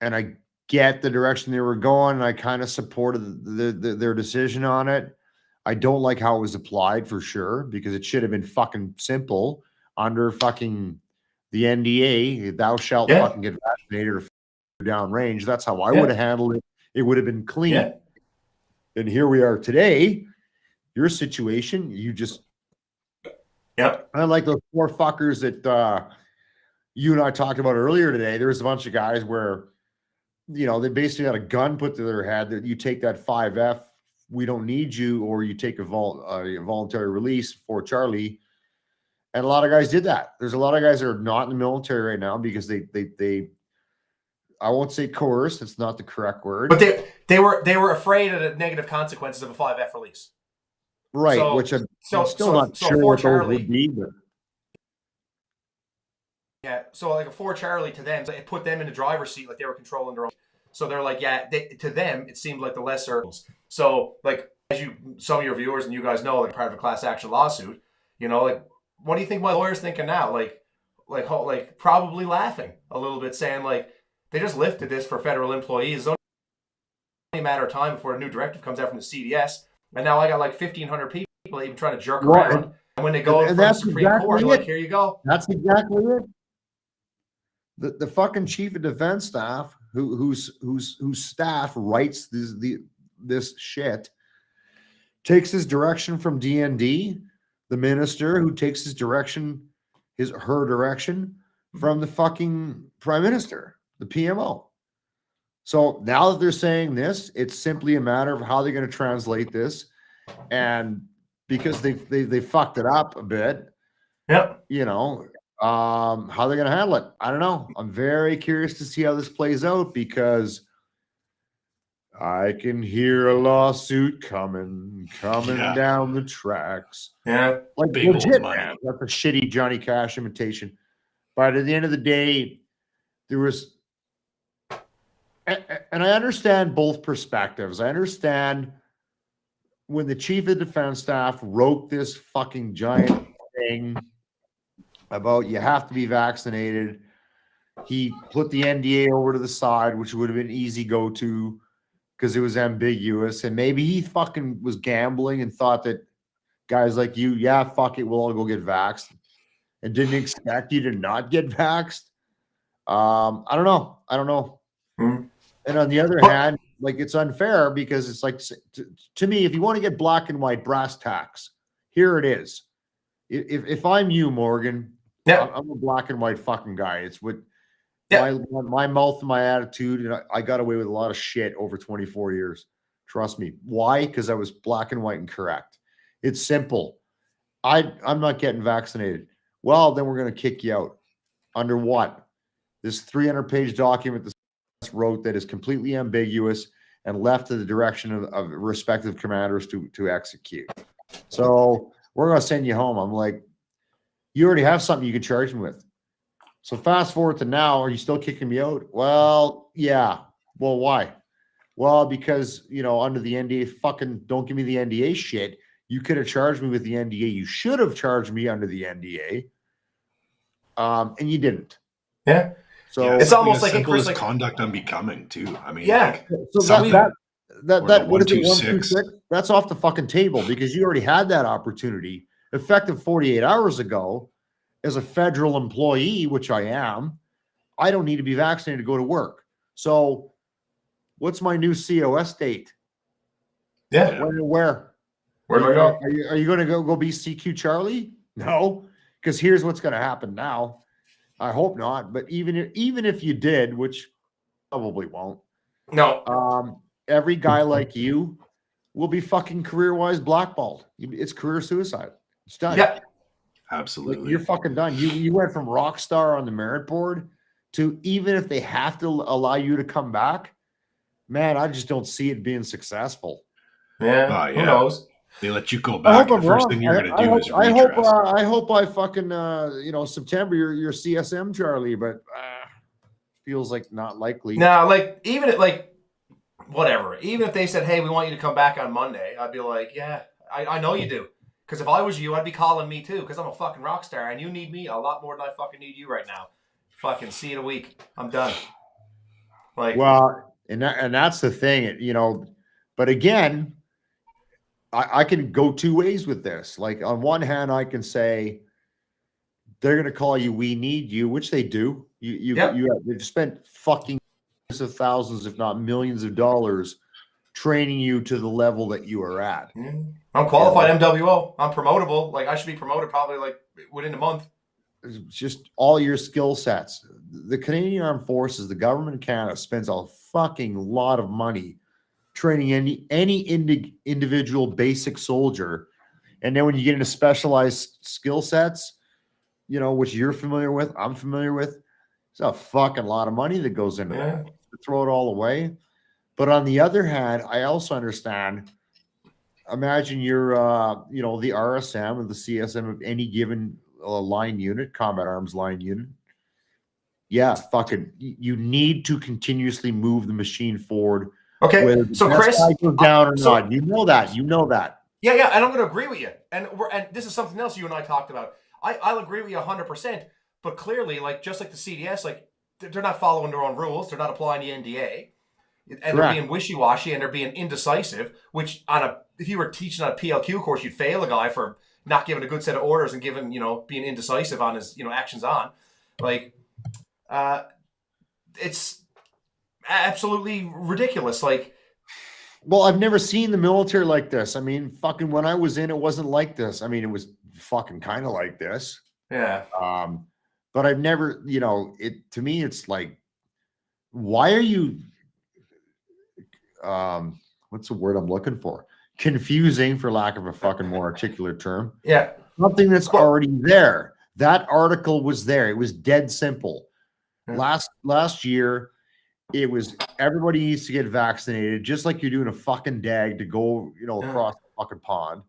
and I get the direction they were going, and I kind of supported their decision on it. I don't like how it was applied for sure, because it should have been fucking simple under fucking the NDA. Thou shalt fucking get vaccinated or downrange. That's how I would have handled it. It would have been clean. Yeah. And here we are today. Your situation, you just I like those four fuckers that you and I talked about earlier today. There was a bunch of guys where, you know, they basically had a gun put to their head that you take that 5F, we don't need you, or you take a voluntary release for Charlie. And a lot of guys did that. There's a lot of guys that are not in the military right now because they I won't say coerced, it's not the correct word. But they were afraid of the negative consequences of a 5F release. Right, so, which I'm still not sure what those would be. But yeah, so like a 4 Charlie to them, it put them in the driver's seat like they were controlling their own. So they're like, yeah, to them, it seemed like the lesser. So like, as some of your viewers and you guys know, like part of a class action lawsuit, you know, like, what do you think my lawyer's thinking now? Like probably laughing a little bit, saying like, they just lifted this for federal employees. It's only a matter of time before a new directive comes out from the CDS. And now I got like 1,500 people even trying to jerk around. And when they go to the Supreme Court, like, here you go. That's exactly it. The fucking chief of defense staff, whose staff writes this shit, takes his direction from DND, the minister who takes her direction from the fucking prime minister, the PMO. So now that they're saying this, it's simply a matter of how they're going to translate this, and because they fucked it up a bit, you know, how they're going to handle it, I don't know. I'm very curious to see how this plays out, because I can hear a lawsuit coming down the tracks. Yeah, like big legit, money. man. That's a shitty Johnny Cash imitation. But at the end of the day, there was, and I understand both perspectives. I understand when the chief of defense staff wrote this fucking giant thing about you have to be vaccinated, he put the NDA over to the side, which would have been easy go-to because it was ambiguous. And maybe he fucking was gambling and thought that guys like you, yeah, fuck it, we'll all go get vaxxed. and didn't expect you to not get vaxxed. I don't know. Mm. And on the other hand, like, it's unfair because it's like, to me, if you want to get black and white brass tacks, here it is. If I'm you, Morgan, Yeah. I'm a black and white fucking guy. It's what Yeah. my mouth and my attitude, and I got away with a lot of shit over 24 years. Trust me. Why? Because I was black and white and correct. It's simple. I'm not getting vaccinated. Well, then we're going to kick you out. Under what? This 300-page document that wrote that is completely ambiguous and left to the direction of respective commanders to execute. So we're going to send you home. I'm like, you already have something you can charge me with. So fast forward to now, are you still kicking me out? Well, yeah. Well, why? Well, because, under the NDA, fucking don't give me the NDA shit. You could have charged me with the NDA. You should have charged me under the NDA. And you didn't. Yeah. So it's almost like simple as like conduct unbecoming too. I mean, yeah. So that what is it? 126? 126? That's off the fucking table because you already had that opportunity effective 48 hours ago. As a federal employee, which I am, I don't need to be vaccinated to go to work. So, what's my new COS date? Yeah. When and where? Where do I go? Are you going to go be CQ Charlie? No, because here's what's going to happen now. I hope not, but even if you did, which probably won't. No. Every guy like you will be fucking career-wise blackballed. It's career suicide. It's done. Yeah. Absolutely. Like, you're fucking done. You went from rock star on the merit board to, even if they have to allow you to come back, man, I just don't see it being successful. Yeah. Who knows? They let you go back. The first thing you're going to do is redress. I hope I fucking September you're CSM Charlie, but feels like not likely. No, like even whatever. Even if they said, "Hey, we want you to come back on Monday," I'd be like, "Yeah, I know you do." Because if I was you, I'd be calling me too. Because I'm a fucking rock star, and you need me a lot more than I fucking need you right now. Fucking see you in a week. I'm done. Like, well, and that's the thing, But again, I can go two ways with this. Like, on one hand, I can say they're going to call you, we need you, which they do. They've spent fucking hundreds of thousands, if not millions of dollars, training you to the level that you are at. I'm qualified MWO. I'm promotable. Like, I should be promoted probably like within a month. Just all your skill sets. The Canadian Armed Forces, the government of Canada, spends a fucking lot of money training any individual basic soldier. And then when you get into specialized skill sets, which you're familiar with, I'm familiar with, it's a fucking lot of money that goes into that. To throw it all away. But on the other hand, I also understand, imagine you're, the RSM or the CSM of any given line unit, combat arms line unit. Yeah, fucking, you need to continuously move the machine forward. Okay, so Chris, goes down or not. You know that. Yeah, and I'm going to agree with you. And this is something else you and I talked about. I'll agree with you 100%. But clearly, just like the CDS, they're not following their own rules. They're not applying the NDA. And Correct. They're being wishy-washy and they're being indecisive, which if you were teaching on a PLQ course, you'd fail a guy for not giving a good set of orders and being indecisive on his, actions on. It's absolutely ridiculous. Well, I've never seen the military like this. I mean, fucking when I was in, it wasn't like this. I mean, it was fucking kind of like this. Yeah. But I've never, to me, it's like, why are you, what's the word I'm looking for? Confusing, for lack of a fucking more articulate term. Yeah. Something that's already there. That article was there. It was dead simple. Yeah. Last year, it was everybody needs to get vaccinated, just like you're doing a fucking dag to go, across the fucking pond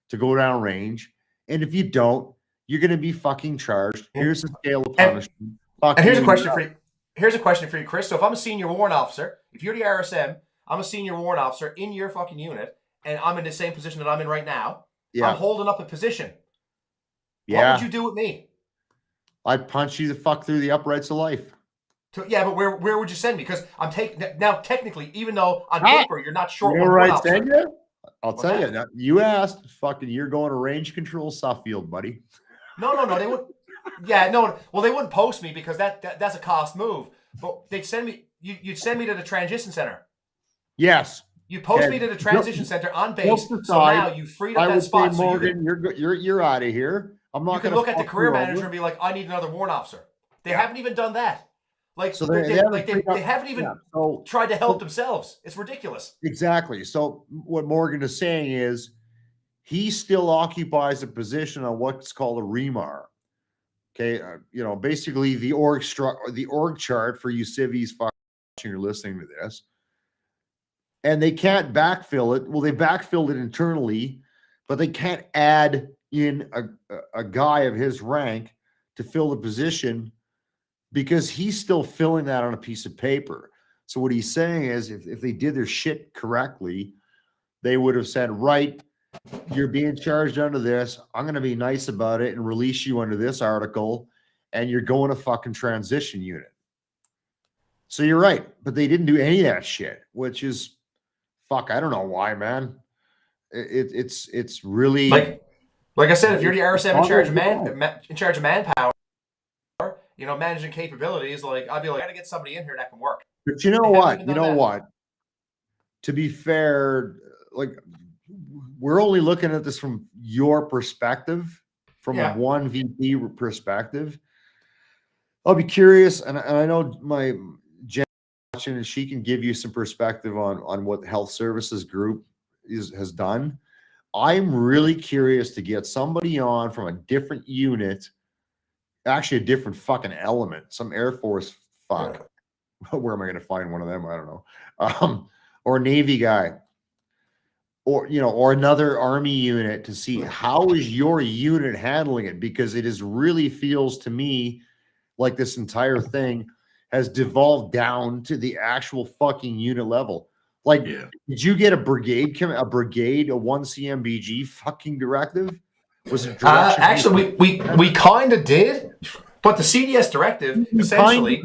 to go down range. And if you don't, you're going to be fucking charged. Here's the scale of punishment. And here's a question for you. Here's a question for you, Chris. So if I'm a senior warrant officer, if you're the RSM, I'm a senior warrant officer in your fucking unit, and I'm in the same position that I'm in right now. Yeah. I'm holding up a position. Yeah. What would you do with me? I'd punch you the fuck through the uprights of life. Yeah, but where would you send me? Because I'm taking now. Technically, even though on paper you're not short. I'll tell you. Now, you asked. Fucking, you're going to range control Suffield, buddy. No. They would. Yeah, no. Well, they wouldn't post me because that's a cost move. But they'd send me. You'd send me to the transition center. Yes. You post Okay. me to the transition center on base. Jokes So aside, now you freed up I that would say, spot. So Morgan, you're out of here. I'm not you can going look to at the career manager and be like, I need another warrant officer. They haven't even done that. Like, So they haven't even so tried to help themselves. It's ridiculous. exactly. So what Morgan is saying is he still occupies a position on what's called a remar. Okay, basically the org chart for you civvies watching or listening to this, and they can't backfill it. Well, they backfilled it internally, but they can't add in a guy of his rank to fill the position because he's still filling that on a piece of paper. So what he's saying is if they did their shit correctly, they would have said, right, you're being charged under this. I'm going to be nice about it and release you under this article, and you're going to fucking transition unit. So you're right, but they didn't do any of that shit, which is fuck. I don't know why, man. It's really like I said, if you're the RSM in charge of manpower, managing capabilities, like I'd be like, I got to get somebody in here that can work. But you know what? You know what? To be fair, like we're only looking at this from your perspective, from a one VP perspective. I'll be curious, and I know my Jen watching, and she can give you some perspective on what the health services group has done. I'm really curious to get somebody on from a different unit, actually a different fucking element, some Air Force fuck. Yeah. Where am I going to find one of them? I don't know. Or Navy guy, or another Army unit to see how is your unit handling it, because it is really feels to me like this entire thing has devolved down to the actual fucking unit level. Like, did you get a brigade, a 1 CMBG fucking directive? Was it actually we kind of did, but the CDS directive essentially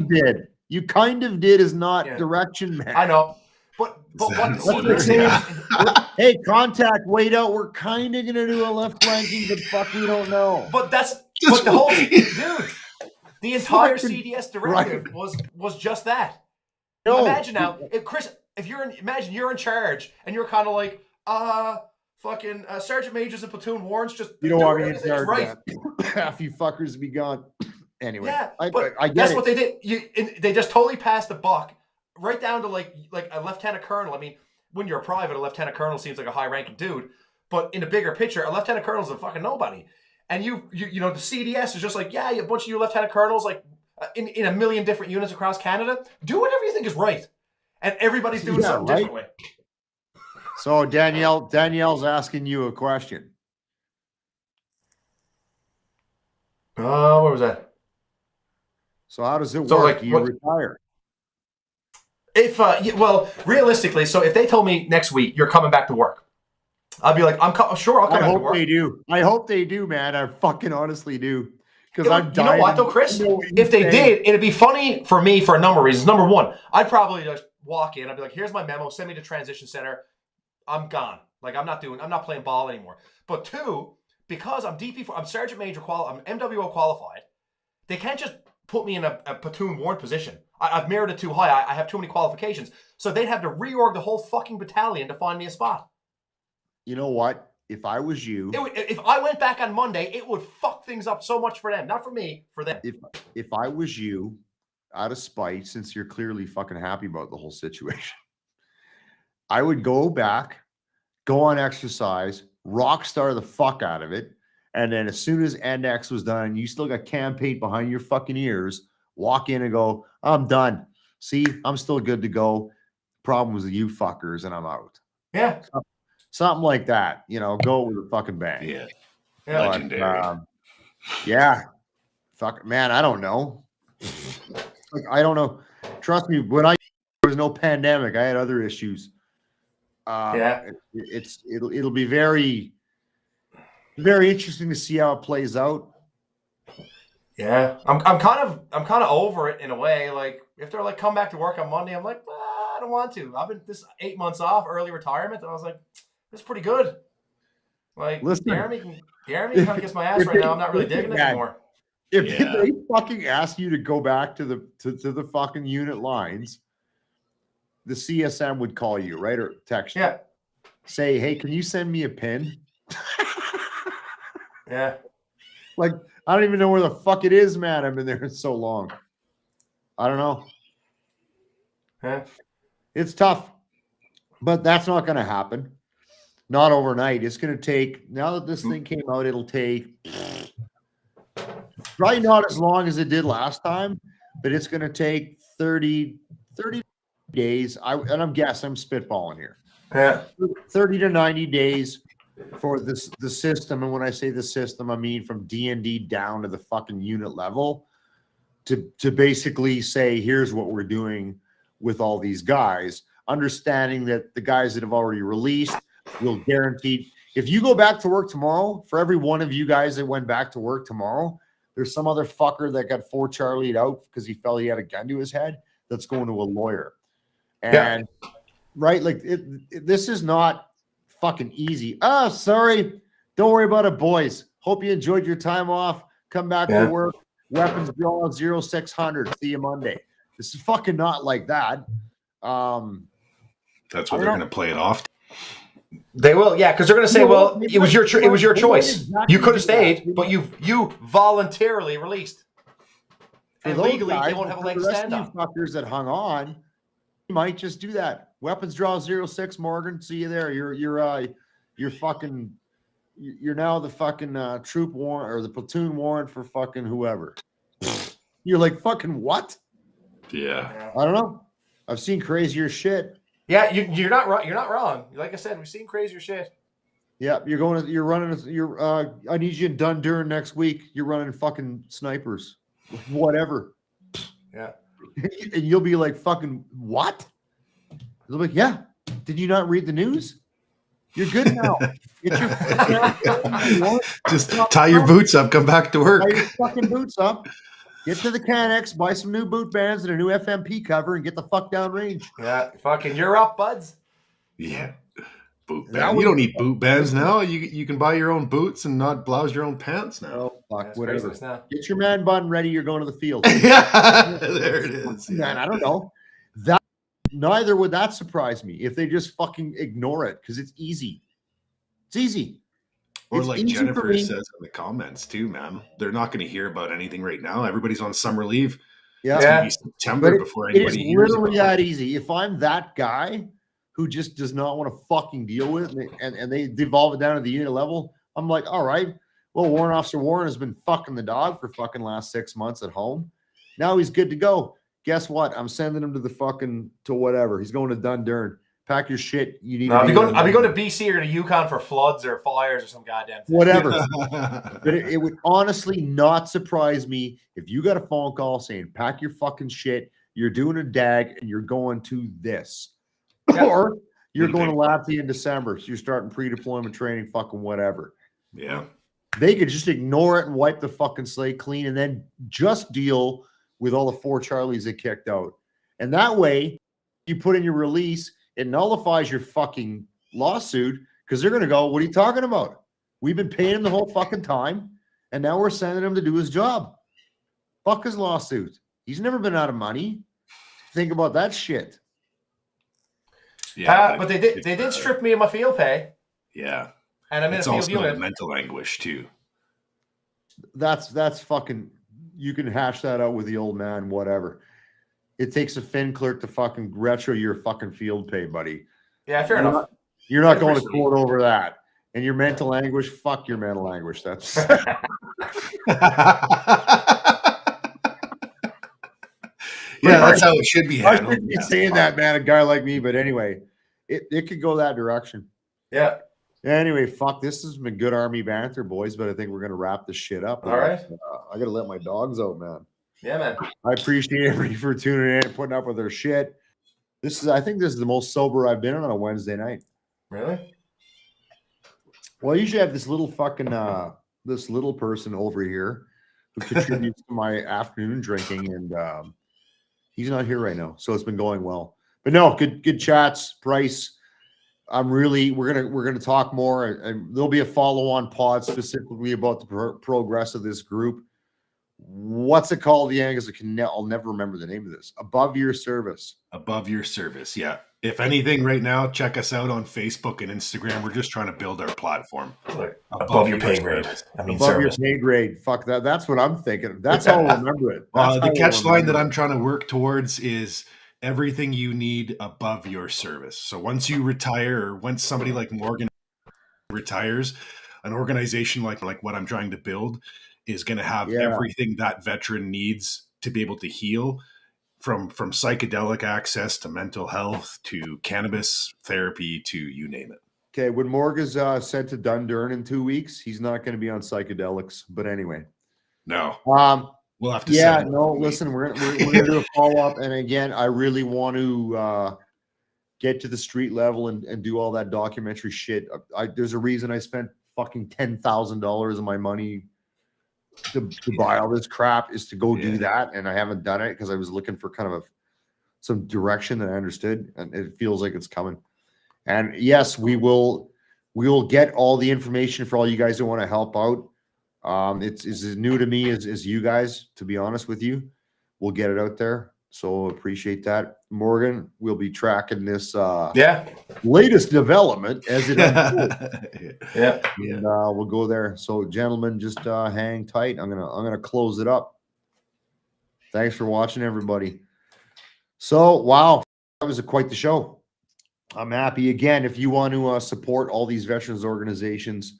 you kind of did is not direction, man. I know, but what the CDS, hey, contact, wait out. We're kind of gonna do a left flanking, but fuck, we don't know. But the whole dude. The entire CDS directive was just that. No. Imagine now, if Chris, imagine you're in charge and you're kind of like, fucking sergeant majors and platoon warrants just you don't want me in charge. Right. Half you fuckers be gone. Anyway, yeah, I get that's what they did. They just totally passed the buck right down to like a lieutenant colonel. I mean, when you're a private, a lieutenant colonel seems like a high ranking dude, but in the bigger picture, a lieutenant colonel is a fucking nobody. And you the CDS is just like, yeah, a bunch of you lieutenant colonels, like in a million different units across Canada, do whatever you think is right, and everybody's doing something differently. So Danielle's asking you a question. Where was that? So how does it work? Do you retire? If well, realistically, so if they told me next week you're coming back to work, I'd be like, sure, I'll come back to work. I hope they do, man. I fucking honestly do. Because I'm dying. You know what, though, Chris? If they did, it'd be funny for me for a number of reasons. Number one, I'd probably just walk in. I'd be like, here's my memo. Send me to transition center. I'm gone. Like, I'm not playing ball anymore. But two, because I'm I'm sergeant major qualified, I'm MWO qualified, they can't just put me in a platoon warrant position. I've merited too high. I have too many qualifications. So they'd have to reorg the whole fucking battalion to find me a spot. You know what? If I was you, if I went back on Monday, it would fuck things up so much for them. Not for me, for them. If I was you, out of spite, since you're clearly fucking happy about the whole situation, I would go back, go on exercise, rock star the fuck out of it, and then as soon as NX was done, you still got campaign behind your fucking ears, walk in and go, I'm done. See, I'm still good to go. Problem was you fuckers, and I'm out. Yeah. Something like that, go with a fucking bang. Yeah. But, legendary. Yeah. Fuck, man, I don't know. Like, I don't know. Trust me, when there was no pandemic, I had other issues. It'll be very, very interesting to see how it plays out. Yeah. I'm kind of over it in a way. Like, if they're like, come back to work on Monday, I'm like, I don't want to. I've been this 8 months off, early retirement, and I was like, it's pretty good. Like, listen, the army kind of gets my ass right now. I'm not really digging it anymore. If Yeah. they fucking ask you to go back to the fucking unit lines, the CSM would call you, right? Or text you. Yeah. Say, hey, can you send me a pin? Yeah. Like, I don't even know where the fuck it is, man. I've been there so long. I don't know. Yeah. It's tough, but that's not going to happen. Not overnight. It's going to take, now that this thing came out, it'll take probably not as long as it did last time, but it's going to take 30 days. And I'm guessing, I'm spitballing here. Yeah. 30 to 90 days for the system. And when I say the system, I mean from D&D down to the fucking unit level to basically say, here's what we're doing with all these guys, understanding that the guys that have already released will guaranteed. If you go back to work tomorrow, for every one of you guys that went back to work tomorrow, there's some other fucker that got 4 Charlie'd out because he felt he had a gun to his head that's going to a lawyer. And right, like this is not fucking easy. Oh, sorry. Don't worry about it, boys. Hope you enjoyed your time off. Come back to work. Weapons draw 0600. See you Monday. This is fucking not like that. That's what they're going to play it off. They will, yeah, because they're going to say, "Well, it was your choice. Exactly, you could have stayed, but you voluntarily released, and legally they won't have a leg to stand on." Fuckers that hung on, you might just do that. Weapons draw 06, Morgan. See you there. You're fucking. You're now the fucking troop warrant or the platoon warrant for fucking whoever. You're like, fucking what? Yeah. I don't know. I've seen crazier shit. Yeah, you're not wrong. You're not wrong. Like I said, we've seen crazier shit. Yeah, you're running. I need you in Dundurn next week. You're running fucking snipers, whatever. Yeah. And you'll be like, fucking what? They'll be like, yeah. Did you not read the news? You're good now. Get your just tie your boots up. Come back to work. Tie your fucking boots up. Get to the Canex, buy some new boot bands and a new FMP cover, and get the fuck down range. Yeah, fucking, you're up, buds. Yeah, boot band. You don't need boot bands now. You can buy your own boots and not blouse your own pants now. Oh fuck, whatever. Get your man bun ready. You're going to the field. Yeah, there it is. Man, I don't know. That neither would that surprise me if they just fucking ignore it because it's easy. It's easy. Or it's like easy Jennifer says in the comments too, man. They're not going to hear about anything right now. Everybody's on summer leave. Yeah, it's gonna be September before anybody hears. It's literally that easy. If I'm that guy who just does not want to fucking deal with it, and they devolve it down to the unit level, I'm like, all right. Well, Warrant Officer Warren has been fucking the dog for fucking last 6 months at home. Now he's good to go. Guess what? I'm sending him to the fucking to whatever. He's going to Dundurn. Pack your shit. You need. I'll be going to BC or to Yukon for floods or fires or some goddamn thing. Whatever. But it would honestly not surprise me if you got a phone call saying, "Pack your fucking shit. You're doing a DAG and you're going to this," or you're going to Latvia in December. So you're starting pre-deployment training. Fucking whatever. Yeah. They could just ignore it and wipe the fucking slate clean, and then just deal with all the 4 Charlies that kicked out. And that way, you put in your release. It nullifies your fucking lawsuit because they're going to go, what are you talking about? We've been paying him the whole fucking time, and now we're sending him to do his job. Fuck his lawsuit. He's never been out of money. Think about that shit. Yeah, but they did strip me of my field pay. Yeah. And I'm in it's a field also unit. Mental anguish, too. That's fucking, you can hash that out with the old man, whatever. It takes a fin clerk to fucking retro your fucking field pay, buddy. Yeah, fair enough. You're not going to court over that. And your mental anguish, fuck your mental anguish. That's yeah, that's how it should be handled. I shouldn't be saying that, man, a guy like me, but anyway, it could go that direction. Yeah. Anyway, fuck, this has been good Army banter, boys, but I think we're going to wrap this shit up. All right. I got to let my dogs out, man. Yeah, man. I appreciate everybody for tuning in and putting up with their shit. I think this is the most sober I've been on a Wednesday night. Really? Well, I usually have this little fucking this little person over here who contributes to my afternoon drinking, and he's not here right now, so it's been going well. But no, good chats, Bryce. We're gonna talk more, and there'll be a follow-on pod specifically about the progress of this group. what's it called? Yeah, because I'll never remember the name of this. Above your service. Above your service. Yeah. If anything, right now, check us out on Facebook and Instagram. We're just trying to build our platform. Above your pay grade. service. I mean, Above service. your pay grade. Fuck that. That's what I'm thinking. That's how I'll remember it. That's The how catch I'll line that remember I'm trying to work towards is everything you need above your service. So once you retire, or once somebody like Morgan retires, an organization like what I'm trying to build is going to have everything that veteran needs to be able to heal, from psychedelic access to mental health to cannabis therapy to you name it. Okay, when Morg is sent to Dundurn in 2 weeks, he's not going to be on psychedelics. But anyway, No, we'll have to. Yeah, no. Listen, we're gonna do a follow up, and again, I really want to get to the street level and do all that documentary shit. There's a reason I spent fucking $10,000 of my money to buy all this crap, is to go do that, and I haven't done it because I was looking for kind of some direction that I understood, and it feels like it's coming. And yes, we will get all the information for all you guys that want to help out. It's as new to me as you guys, to be honest with you. We'll get it out there, so appreciate that. Morgan, we'll be tracking this latest development as it unfolds. And we'll go there. So gentlemen, just hang tight. I'm gonna close it up. Thanks for watching, everybody. So wow, that was quite the show. I'm happy. Again, if you want to support all these veterans organizations,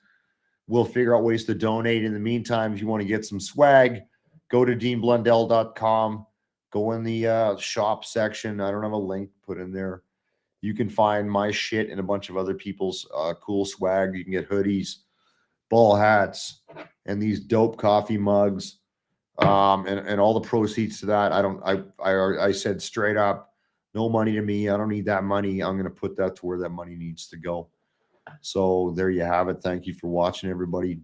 we'll figure out ways to donate. In the meantime, if you want to get some swag, go to deanblundell.com. Go in the shop section. I don't have a link put in there. You can find my shit and a bunch of other people's cool swag. You can get hoodies, ball hats, and these dope coffee mugs, and all the proceeds to that. I said straight up, no money to me. I don't need that money. I'm going to put that to where that money needs to go. So there you have it. Thank you for watching, everybody.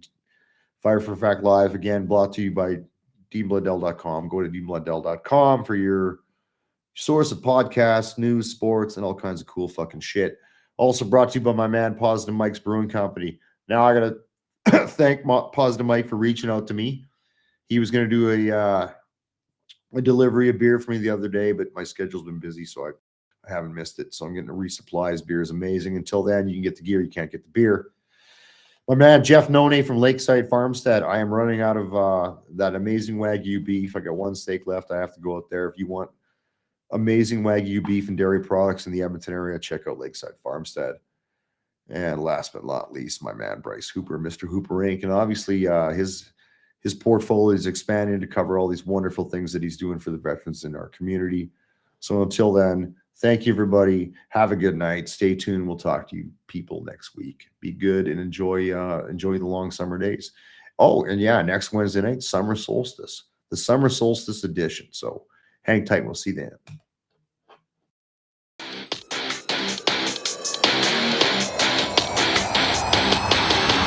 Fire for Fact Live, again, brought to you by deanblundell.com. Go to deanblundell.com for your source of podcasts, news, sports, and all kinds of cool fucking shit. Also brought to you by my man, Positive Mike's Brewing Company. Now I got to thank Positive Mike for reaching out to me. He was going to do a delivery of beer for me the other day, but my schedule's been busy, so I haven't missed it. So I'm getting a resupply. His beer is amazing. Until then, you can get the gear. You can't get the beer. My man, Jeff None from Lakeside Farmstead. I am running out of that amazing Wagyu beef. I got one steak left. I have to go out there. If you want amazing Wagyu beef and dairy products in the Edmonton area, check out Lakeside Farmstead. And last but not least, my man, Bryce Hooper, Mr. Hooper Inc. And obviously his portfolio is expanding to cover all these wonderful things that he's doing for the veterans in our community. So until then, thank you, everybody. Have a good night. Stay tuned. We'll talk to you people next week. Be good and enjoy the long summer days. Oh, and yeah, next Wednesday night, summer solstice, the summer solstice edition. So hang tight. We'll see you then.